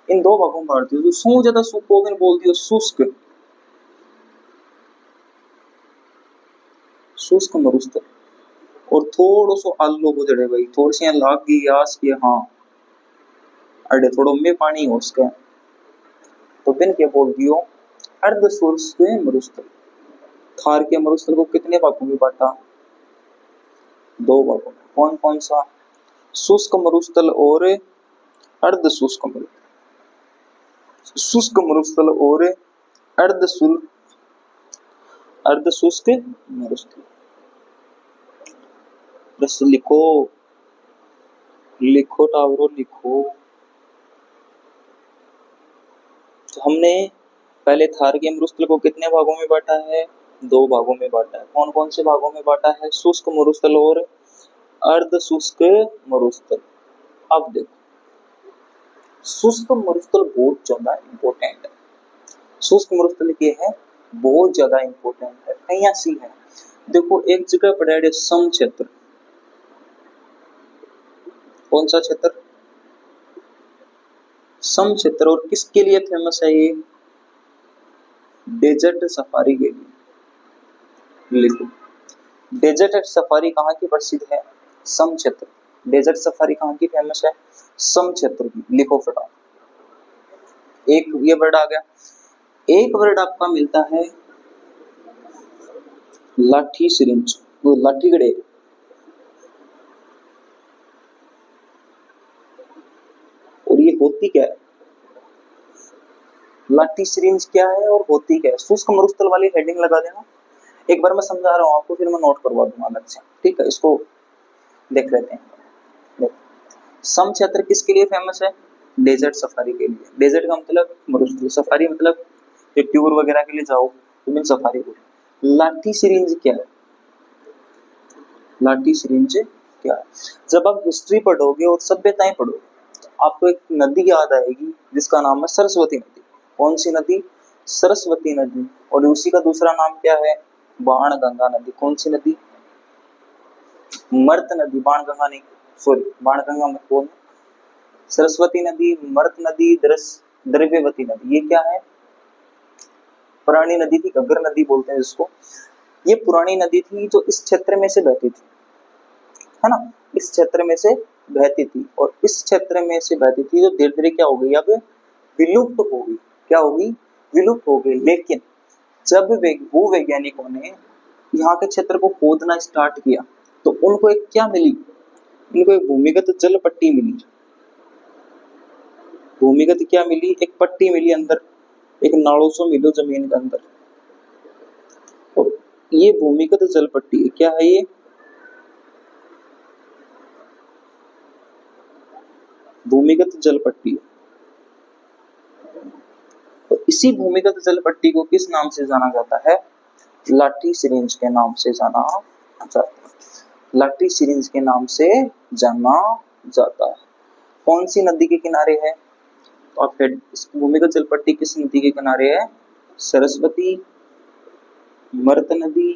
इन 2 भागों में बांटती हो। तो सू ज्यादा सूखो बोल दियो शुष्क, शुष्क मरुस्थल, और थोड़ो सो आलो गुजरे भाई, थोड़ी सी लाग गई आस की, हाँ अरे थोड़ो में पानी हो उसका, तो बिन के बोल दियो अर्ध शुष्क मरुस्थल। थार के मरुस्थल को कितने भागों में बांटा? 2 भागों में। कौन कौन सा? शुष्क मरुस्थल और अर्ध शुष्क मरुस्थल, शुष्क मरुस्थल और अर्ध शुष्क, अर्ध शुष्क मरुस्थल। बस लिखो, लिखो टावरो, लिखो। तो हमने पहले थार के मरुस्थल को कितने भागों में बांटा है? 2 भागों में बांटा है। कौन कौन से भागों में बांटा है? शुष्क मरुस्थल और अर्ध शुष्क मरुस्थल। अब देखो, शुष्क मरुस्थल बहुत ज्यादा इंपॉर्टेंट है। शुष्क मरुस्थल के है बहुत ज्यादा इंपॉर्टेंट है। कहीं ऐसी है, देखो एक जगह पड़ा है सम क्षेत्र। कौन सा क्षेत्र? सम क्षेत्र। और किसके लिए फेमस है ये? डेजर्ट सफारी के लिए। लिखो, डेजर्ट सफारी कहाँ की प्रसिद्ध है? सम क्षेत्र। डेजर्ट सफारी कहाँ की फेमस है? सम क्षेत्र की। लिखो फटाफट। एक ये वर्ड आ गया। एक वर्ड आपका मिलता है लाठी सिरिंज, वो लाठी गड़े। और ये होती क्या है? लाठी सिरिंज क्या है और होती क्या है? शुष्क मरुस्थल वाली हेडिंग लगा देना। एक बार मैं समझा रहा हूँ आपको, फिर मैं नोट करवा दूंगा अलग से, ठीक है? इसको देख लेते हैं। देख, सम क्षेत्र किसके लिए फेमस है? डेजर्ट सफारी के लिए। डेजर्ट का मतलब मरुस्थल, सफारी मतलब ये टूर वगैरह के लिए जाओ तो मैं सफारी बोल। लाठी सिरिंज क्या है? लाठी सिरिंज क्या है? जब आप हिस्ट्री पढ़ोगे और सभ्यताएं पढ़ोगे तो आपको एक नदी याद आएगी जिसका नाम है सरस्वती नदी। कौन सी नदी? सरस्वती नदी। और उसी का दूसरा नाम क्या है? बाणगंगा नदी। कौन सी नदी? मर्त नदी। बाणगंगा नहीं, सॉरी, बाणगंगा मत बोल। सरस्वती नदी, मर्त नदी, द्रव्यवती नदी, ये क्या है? पुरानी नदी थी, घग्गर नदी बोलते हैं जिसको। ये पुरानी नदी थी जो इस क्षेत्र में से बहती थी, है ना? इस क्षेत्र में से बहती थी और इस क्षेत्र में से बहती थी, जो धीरे धीरे क्या हो गई, अब विलुप्त हो गई। क्या हो गई? विलुप्त हो गई। लेकिन जब भूवैज्ञानिकों ने यहाँ के क्षेत्र को खोदना स्टार्ट किया तो उनको एक क्या मिली? उनको एक भूमिगत जल पट्टी मिली। भूमिगत क्या मिली? एक पट्टी मिली अंदर, एक नाड़ों से मिलो जमीन के अंदर। और ये भूमिगत जल पट्टी क्या है? ये भूमिगत जल पट्टी। तो इसी भूमिगत जल पट्टी को किस नाम से जाना जाता है? लाठी सिरिंज के नाम से जाना जाता है। लाठी सिरिंज के नाम से जाना जाता है। कौन सी नदी के किनारे है? तो आप इस भूमिगत जल पट्टी किस नदी के किनारे है? सरस्वती, मर्त नदी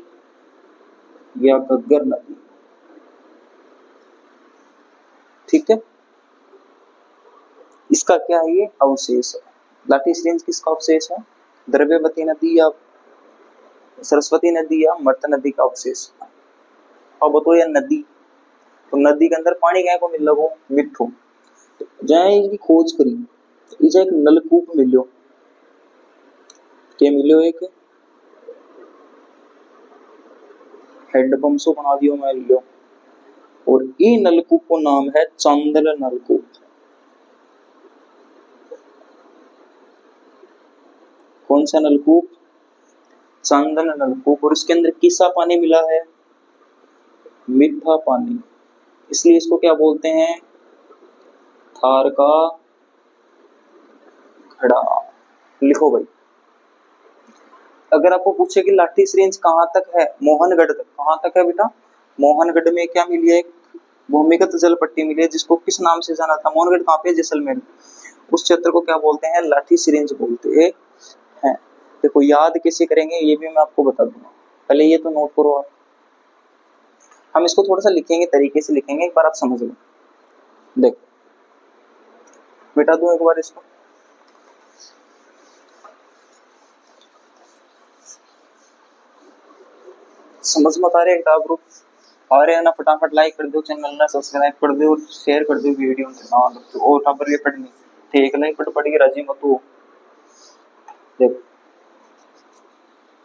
या घग्गर नदी। ठीक है, इसका क्या है? ये अवशेष है। लाठी सिरिंज किसका अवशेष है? द्रव्यवती नदी या सरस्वती नदी या मर्त नदी का अवशेष। अब बताओ यार, नदी तो नदी के अंदर पानी क्या को मिल लगो? मिठो। तो जाए इसकी खोज करी तो इसे एक नलकूप मिलो। क्या मिलो? एक हैंडपंप से बना दियो मैं लियो। और ये नलकूप को नाम है चांदल नलकूप। कौन सा नलकूप? चांदन नलकूप। और इसके अंदर किसा पानी मिला है? मीठा पानी। इसलिए इसको क्या बोलते हैं? थार का घड़ा। लिखो भाई। अगर आपको पूछे कि लाठी सिरिंज कहाँ तक है? मोहनगढ़ तक। कहाँ तक है बेटा? मोहनगढ़ में क्या मिली है? भूमिगत जल पट्टी मिली है, जिसको किस नाम से जाना था? मोहनगढ़ कहाँ पे? जैसलमेर। उस क्षेत्र को क्या बोलते हैं? लाठी सिरिंज बोलते हैं। देखो, याद कैसे करेंगे ये भी मैं आपको बता दूंगा, पहले ये तो नोट करो आप। हम इसको थोड़ा सा लिखेंगे, तरीके से लिखेंगे, एक बार आप समझ लो। देखो मिटा दूं एक बार इसको। समझ मत आ रहे? एक ग्रुप आ रहे हैं ना, फटाफट लाइक कर दो, चैनल ना सब्सक्राइब कर दो और शेयर कर दो वीडियो में। और खबर ये पढ़नी ठीक नहीं, पढ़ के राजी मत हो। देखो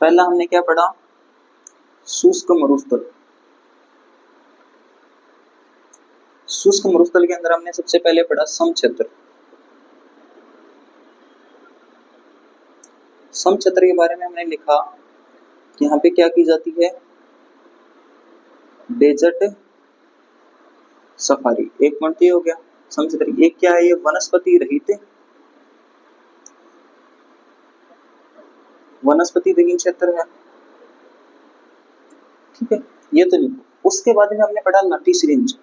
पहला हमने क्या पढ़ा? शुष्क मरुस्थल। शुष्क मरुस्थल के अंदर हमने सबसे पहले पढ़ा सम क्षेत्र। सम क्षेत्र के बारे में हमने लिखा कि यहाँ पे क्या की जाती है? Desert safari. एक पॉइंट हो गया सम क्षेत्र। एक क्या है? ये वनस्पति रहित, वनस्पति विहीन क्षेत्र है। ठीक है, ये तो लिखो। उसके बाद में हमने पढ़ा लाठी सिरिंज।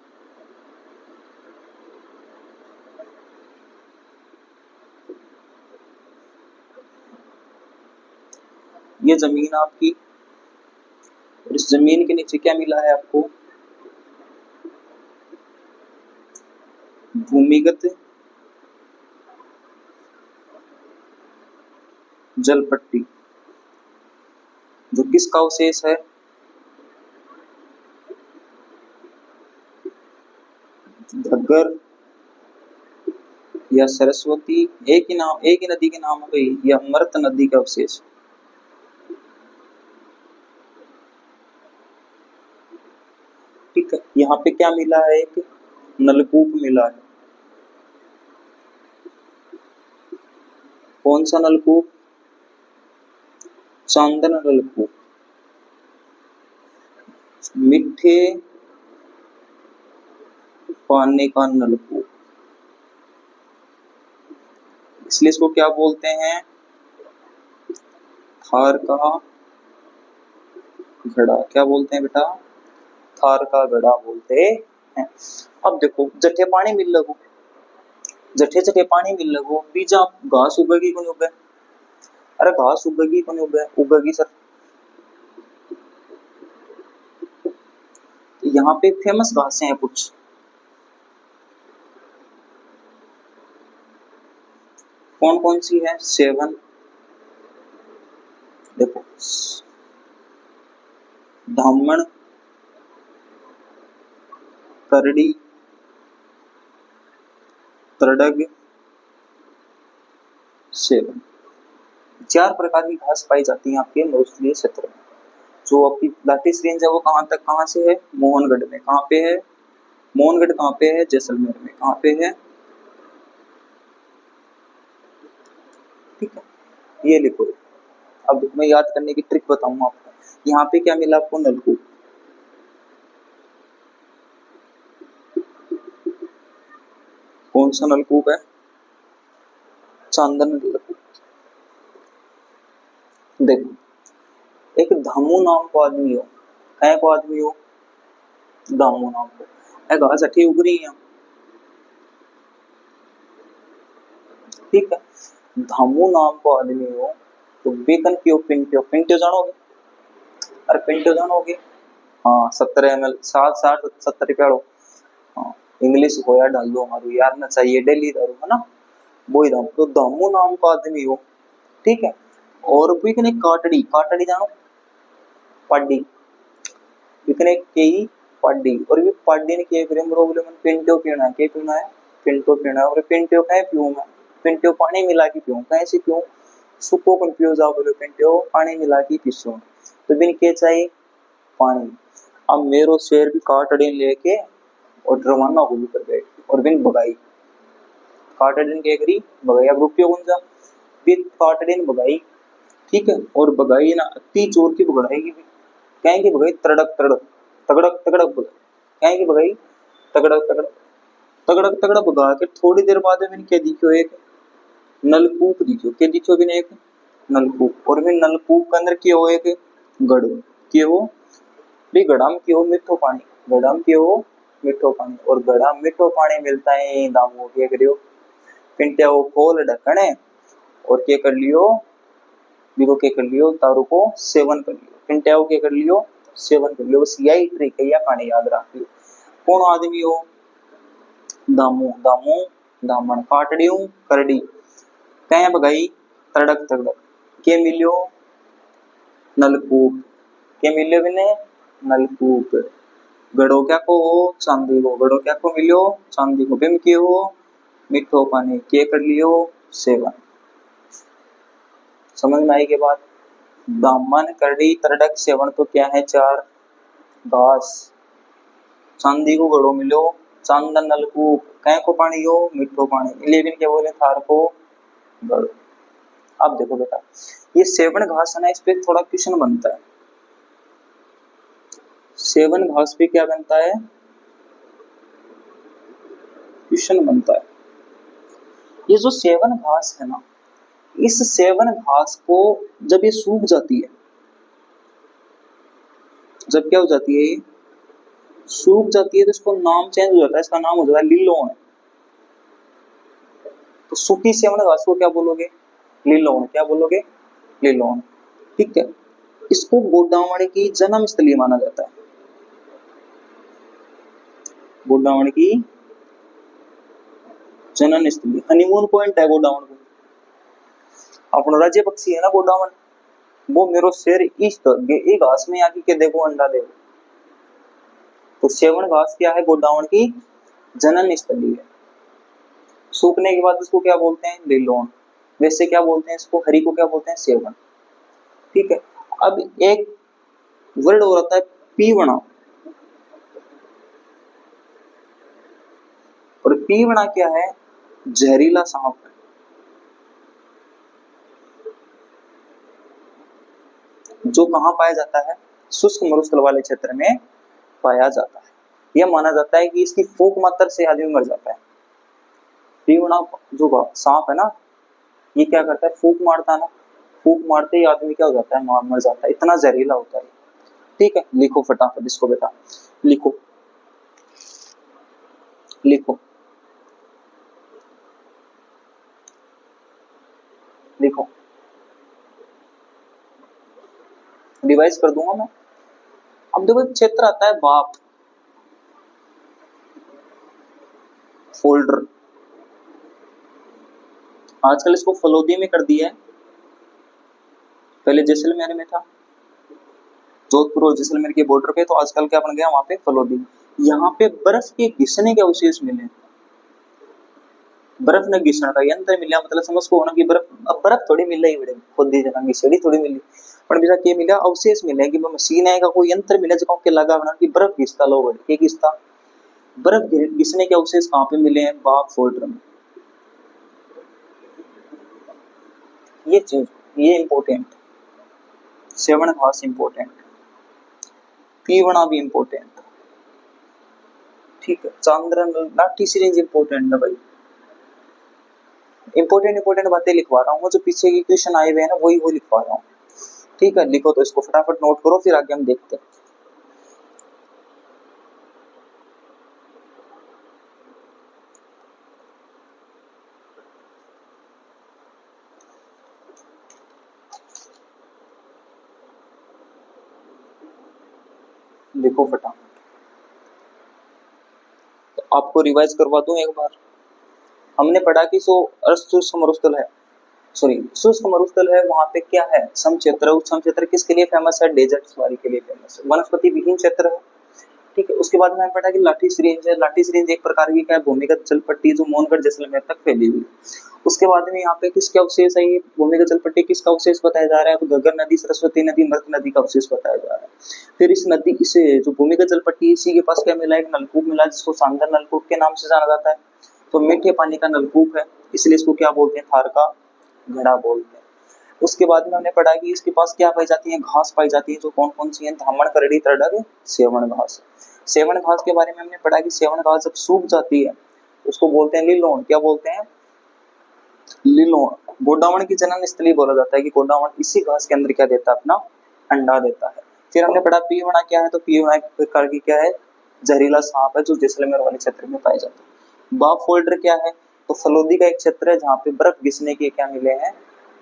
ये जमीन आपकी, और इस जमीन के नीचे क्या मिला है आपको? भूमिगत जल पट्टी, जो किसका अवशेष है? घग्गर या सरस्वती, एक ही नाम, एक ही नदी के नाम हो गई, या मृत नदी का अवशेष। ठीक है, यहाँ पे क्या मिला है, एक नलकूप मिला है। कौन सा नलकूप? चांदन नलकूप, मीठे पानी का नलकूप। इसलिए इसको क्या बोलते हैं? थार का घड़ा। क्या बोलते हैं बेटा? थार का घड़ा बोलते हैं। अब देखो, जठे पानी मिल लगो, जठे जठे पानी मिल लगो, बीजा घास उगेगी कौन उगे? अरे घास उगेगी कौन उगे? उगेगी सर। यहाँ पे फेमस घासें हैं कुछ, कौन कौन सी है? सेवन, देखो, धामण, करड़ी, तरडग, सेवन। 4 प्रकार की घास पाई जाती है आपके मरुस्थलीय क्षेत्र में। जो आपकी लाटिस रेंज है वो कहाँ तक, कहाँ से है? मोहनगढ़ में। कहाँ पे है? मोहनगढ़ कहाँ पे है? जैसलमेर में। कहाँ पे है? ठीक है, ये लिखो। अब मैं याद करने की ट्रिक बताऊंगा आपको। यहाँ पे क्या मिला आपको? नलकूप। कौन सा नलकूप है? चांदन नलकूप। देखो, एक धामू नाम को आदमी हो, क्या को आदमी हो? दामू नाम को। घास अठी उग रही है, ठीक है, धामू नाम को आदमी हो तो बेकन पियो, पिंटो, पिंटो जानोगे? अरे पिंटो जानोगे? हाँ, 70 ml, 60-70 रुपया लो। हाँ, इंग्लिश होया डाल दो हमारू यार ना, चाहिए डेली दारू है ना, वो ही दाम। तो दामू नाम का आदमी हो, ठीक है। और बिकने काटड़ी, काटड़ी जानो? पाडी, बिकने कई पाडी। और ये पाडी ने क्या करे? प्रॉब्लम पिंटो पीना है, क्या पीना है? पिंटो पीना है। और पिंटो कहीं पीऊँ मैं? पिंटो पानी मिला के पीऊँ, कैसे पीऊँ? सुको कंफ्यूज आ बोलो, पिंटो पानी मिला के पीसो। तो बिन के चाहिए? पानी। अब मेरो शेर भी काटड़ी लेके और रवाना हो कर बैठ, और बिन बगाई, काटड़ी के करी बगाई। अब रुपये कौन सा? बिन काटड़ी बगाई, ठीक है। और बगाई ना अति जोर की बगड़ाएगी, कहेंगे बगाई तड़क तड़क, तगड़क तगड़क बगाई, कहेंगे बगाई तगड़क तगड़क, तगड़क तगड़क बगा के थोड़ी देर बाद मैंने क्या दिखो? एक नलकूप दिखो। क्या दिखो? बिन एक नलकूप। और फिर नलकूप के अंदर क्या हो? एक गड़, क्या हो? भी गड़ा में क्या हो? मिठो पानी। गड़ा में क्या हो? मिठो पानी। और गड़ा मिठो पानी मिलता है दामू, क्या करियो? पिंटिया वो खोल ढक्कन है, और क्या कर लियो? बिको क्या कर लियो? दारू को सेवन कर लियो। पिंटिया को क्या कर लियो? सेवन कर लियो। बस यही ट्रिक है, या कहानी याद रख लियो। कौन आदमी हो? दामू, दामू दामन, काटड़ी करड़ी, कह बगाई तड़क तड़क, के मिलियो? नलकूप। के मिलियो बिने? नलकूप। गड़ो क्या को हो? चांदी को। गड़ो क्या को मिलियो? चांदी को। बिम के हो? मिठो पानी। के कर लियो? सेवन। समझ में आई के बाद? दामन, करड़ी, तरडक, सेवन तो क्या है? 4 घास। चांदी को गड़ो मिलो, चांदन नलकूप, कह को पानी हो? मिठो पानी। लेकिन क्या बोले? थार को गड़ो। अब देखो बेटा, ये सेवन घास है ना, इस पे थोड़ा क्वेश्चन बनता है। सेवन घास पे क्या बनता है? क्वेश्चन बनता है। ये जो सेवन घास है ना, इस सेवन घास को जब ये सूख जाती है, जब क्या हो जाती है? ये सूख जाती है, तो इसको नाम चेंज हो जाता है, इसका नाम हो जाता है लिलोन। तो सूखी सेवन घास को क्या बोलोगे? लिलोन। क्या बोलोगे? लिलोन, ठीक है। इसको गोडावण की जन्म स्थली माना जाता है। गोडावण की जनन स्थली, हनीमून पॉइंट है गोडावण को। अपना राज्य पक्षी है ना गोडावण, वो मेरो शेर इस घास में आके के देखो अंडा दे। तो सेवन घास क्या है? गोडावण की जनन स्थली है। सूखने के बाद उसको क्या बोलते हैं? लिलोन। वैसे क्या बोलते हैं इसको? हरी को क्या बोलते हैं? सेवन। ठीक है। अब एक वर्ड और आता है पीवणा, और पीवणा क्या है? जहरीला सांप है। जो कहाँ पाया जाता है? शुष्क मरुस्थल वाले क्षेत्र में पाया जाता है। यह माना जाता है कि इसकी फूंक मात्र से आदमी मर जाता है। पीवणा जो सांप है ना, ये क्या करता है? फूंक मारता है ना, फूंक मारते ही आदमी क्या हो जाता है? मर जाता है, इतना जहरीला होता है। ठीक है, लिखो फटाफट इसको बेटा, लिखो लिखो लिखो, रिवाइज कर दूंगा मैं। अब देखो एक क्षेत्र आता है बाप फोल्डर, आजकल इसको फलोदी में कर दिया है, पहले जैसलमेर में था, जोधपुर और जैसलमेर के बॉर्डर पे, तो आजकल क्या बन गया वहां पे? फलोदी। यहाँ पे बर्फ के घिसने के अवशेष मिले, बर्फ ने घिसने का यंत्र मिला, मतलब समझ को होना कि बर्फ, अब बर्फ थोड़ी मिल रही बड़े खुदी जना घिसड़ी थोड़ी मिली, पर बिना के मिला अवशेष मिले कि मशीन है का कोई यंत्र मिला जो के लगा बना कि बर्फ घिसता लो बड़े के घिसता, बर्फ घिसने के अवशेष कहाँ पे मिले हैं? बाप फोल्डर में। ये चीज, ये इंपॉर्टेंट, सेवन घास इंपॉर्टेंट, पीवना भी इंपॉर्टेंट। ठीक है, चांद्रन लाठी सिरिंज इंपॉर्टेंट है भाई, इंपॉर्टेंट बातें लिखवा रहा हूँ, जो पीछे की क्वेश्चन आए हुए हैं ना वही वो लिखवा रहा हूँ। ठीक है, लिखो तो इसको फटाफट नोट करो, फिर आगे हम देखते हैं। लिखो फटाफट, तो आपको रिवाइज करवा दूं एक बार। हमने पढ़ा कि सो शुष्क मरुस्थल है, सॉरी शुष्क मरुस्थल है, वहां पे क्या है? सम क्षेत्र। उस सम क्षेत्र किसके लिए फेमस है? डेजर्ट सवारी के लिए फेमस है, वनस्पति विहीन क्षेत्र है। ठीक है, उसके बाद मैंने पढ़ा कि लाठी सिरिंज है, लाठी सिरिंज एक प्रकार की क्या है? भूमिगत जल पट्टी जो मोनगढ़ जैसलमेर तक फैली हुई है। उसके बाद में यहाँ पे किसके अवशेष है? ये भूमिगत जल पट्टी किसका अवशेष बताया जा रहा है? तो घग्गर नदी, सरस्वती नदी, मृत नदी का अवशेष बताया जा रहा है। फिर इस नदी, इसे जो भूमिगत जल पट्टी, इसी के पास क्या मिला? एक नलकूप मिला जिसको सांदर नलकूप के नाम से जाना जाता है। तो मीठे पानी का नलकूप है, इसलिए इसको क्या बोलते हैं? थार का घड़ा बोलते हैं। उसके बाद में हमने पढ़ा कि इसके पास क्या पाई जाती है? घास पाई जाती है, जो कौन कौन सी है? धामण, करड़ी, तरडर, सेवण घास। सेवण घास के बारे में हमने पढ़ा कि सेवण घास जब सूख जाती है उसको बोलते हैं लिलोन। क्या बोलते हैं? लिलोन। गोडावण की जनन स्थली बोला जाता है कि गोडावण इसी घास के अंदर क्या देता है? अपना अंडा देता है। फिर हमने पढ़ा पीवणा क्या है? तो पीवणा एक प्रकार की क्या है? जहरीला सांप है जो जैसलमेर वाले क्षेत्र में पाया जाता है। बाप फोल्डर क्या है? तो फलोदी का एक क्षेत्र है जहाँ पे बर्फ घिसने के क्या मिले हैं?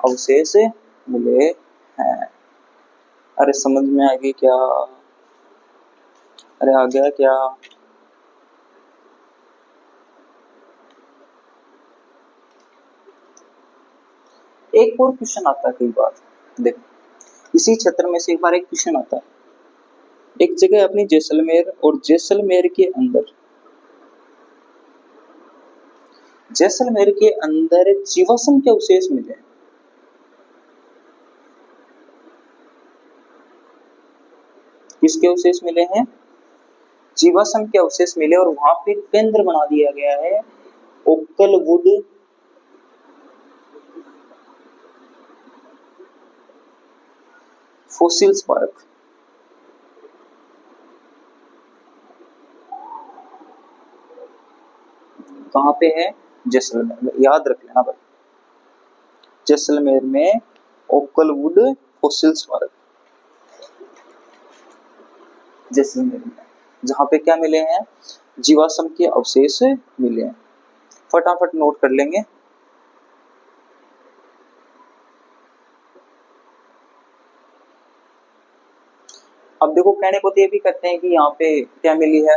अवशेष मिले हैं। अरे समझ में आ गई क्या? अरे आ गया क्या? एक और क्वेश्चन आता है कई बार, देखो इसी क्षेत्र में से एक बार एक क्वेश्चन आता है। एक जगह अपनी जैसलमेर, और जैसलमेर के अंदर, जैसलमेर के अंदर जीवाश्म के अवशेष मिले। किसके अवशेष मिले हैं? जीवाश्म के अवशेष मिले, और वहां पे केंद्र बना दिया गया है ओक्कलवुड फॉसिल्स पार्क। कहाँ पे है? जैसलमेर में, याद रख लेना भाई, जैसलमेर में ओक्कलवुड फॉसिल्स पार्क, जैसलमेर में, जहाँ पे क्या मिले हैं? जीवाश्म के अवशेष मिले हैं। फटाफट नोट कर लेंगे। अब देखो कहने को तो ये भी करते हैं कि यहाँ पे क्या मिली है?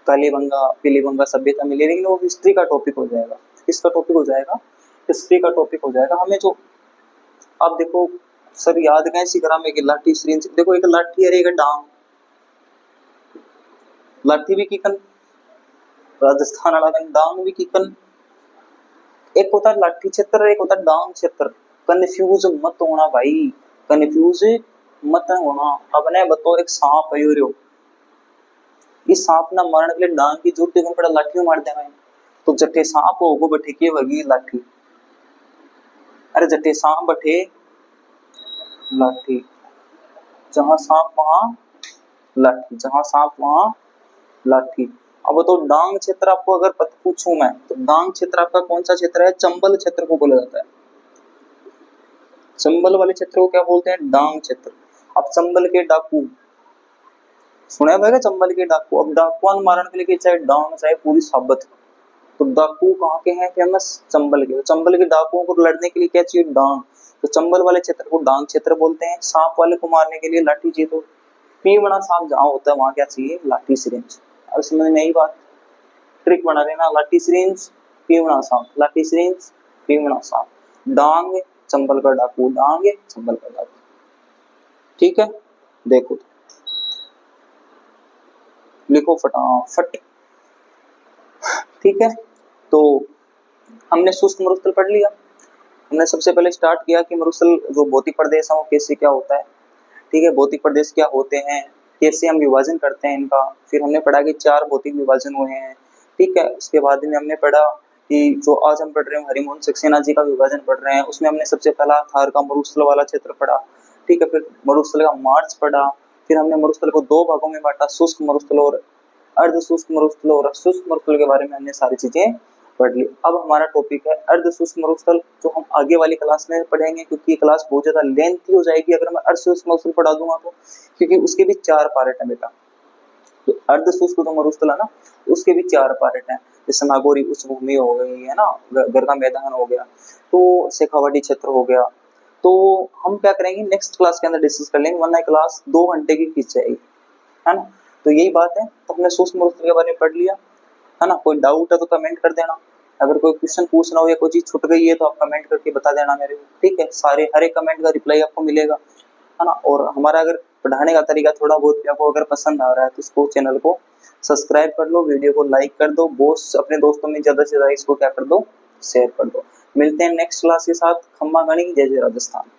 कालीबंगा, पीलीबंगा सभ्यता मिली, लेकिन वो हिस्ट्री का टॉपिक हो जाएगा। किसका टॉपिक हो जाएगा? हिस्ट्री का टॉपिक हो जाएगा। हमें जो, अब देखो सर याद कैसे करा मैं कि लाठी सिरिंज, देखो एक लाठी है एक डांग, लाठी भी की राजस्थान वाला कन डांग भी की कन, एक होता है लाठी क्षेत्र, एक होता है डांग क्षेत्र। कंफ्यूज मत होना भाई, कंफ्यूज मत होना। अब ने बताओ एक सांप है यो, इस सांप ना मारने के लिए डांग की जरूरत क्यों पड़ा, लाठी मार देना है। तो जट्टे सांप होगो बठे के वगी लाठी, अरे जट्टे सांप बठे लाठी, जहां सांप वहां लाठी, जहां सांप वहां लाठी। अब तो डांग क्षेत्र आपको अगर पूछूं मैं, तो डांग क्षेत्र आपका कौन सा क्षेत्र है, चंबल क्षेत्र को बोला जाता है। चंबल वाले क्षेत्र को क्या बोलते हैं, डांग क्षेत्र। अब चंबल के डाकू सुना है चंबल के डाकू, अब डाकुआन मारने के लिए चाहे डांग चाहे पूरी साबत, तो डाकू कहाँ के हैं फेमस, चंबल के। तो चंबल के डाकुओं को लड़ने के लिए क्या चाहिए, डांग। तो चंबल वाले क्षेत्र को डांग क्षेत्र बोलते हैं। सांप वाले को मारने के लिए लाठी चाहिए, तो पीवड़ा सांप जहाँ होता है वहां क्या चाहिए, लाठी सिरिंज। अब समझ में आई बात, ट्रिक बना लेना, लाठी सिरिंज पीवड़ा सांप, लाठी सिरिंज पीवड़ा सांप, डांग चंबल का डाकू, डांग चंबल का डाकू। ठीक है, देखो लिखो फटाफट। ठीक है, तो हमने शुष्क मरुस्थल पढ़ लिया। हमने सबसे पहले स्टार्ट किया कि मरुस्थल जो भौतिक प्रदेश है वो कैसे क्या होता है। ठीक है, भौतिक प्रदेश क्या होते हैं, कैसे हम विभाजन करते हैं इनका। फिर हमने पढ़ा कि 4 भौतिक विभाजन हुए हैं। ठीक है, उसके बाद में हमने पढ़ा कि जो आज हम पढ़ रहे हैं हरिमोहन सक्सेना जी का विभाजन पढ़ रहे हैं, उसमें हमने सबसे पहला थार का मरुस्थल वाला क्षेत्र पढ़ा। ठीक है, फिर मरुस्थल का मार्च पढ़ा। फिर हमने मरुस्थल को 2 भागों में बांटा, शुष्क मरुस्थल और अर्ध शुष्क मरुस्थल, और शुष्क मरुस्थल के बारे में हमने सारी चीजें पढ़ ली। अब हमारा टॉपिक है अर्ध शुष्क मरुस्थल, जो हम आगे वाली क्लास में पढ़ेंगे, क्योंकि ये क्लास बहुत ज्यादा लेंथी हो जाएगी अगर मैं अर्ध शुष्क मरुस्थल पढ़ा दूंगा तो, क्योंकि उसके भी 4 पार्ट है बेटा। तो अर्ध शुष्क जो मरुस्थल है ना, उसके भी 4 पार्ट हैं। जैसे नागौरी उच्च भूमि हो गई है ना, घर का मैदान हो गया, तो शेखावाटी क्षेत्र हो गया। तो हम क्या करेंगे नेक्स्ट क्लास के अंदर डिस्कस कर लेंगे, वरना क्लास 2 घंटे की खींच जाएगी, है ना। तो यही बात है, तो हमने शुष्क मरुस्थल के बारे में पढ़ लिया, है ना। कोई डाउट है तो कमेंट कर देना, अगर कोई क्वेश्चन पूछना हो या कोई चीज छूट गई है तो आप कमेंट करके बता देना मेरे को। ठीक है, सारे हर एक कमेंट का रिप्लाई आपको मिलेगा, है ना। और हमारा अगर पढ़ाने का तरीका थोड़ा बहुत आपको अगर पसंद आ रहा है तो इसको चैनल को सब्सक्राइब कर लो, वीडियो को लाइक कर दो, बोस अपने दोस्तों में ज्यादा से ज्यादा इसको क्या कर दो, शेयर कर दो। मिलते हैं नेक्स्ट क्लास के साथ। खम्मा गणी, जय जय राजस्थान।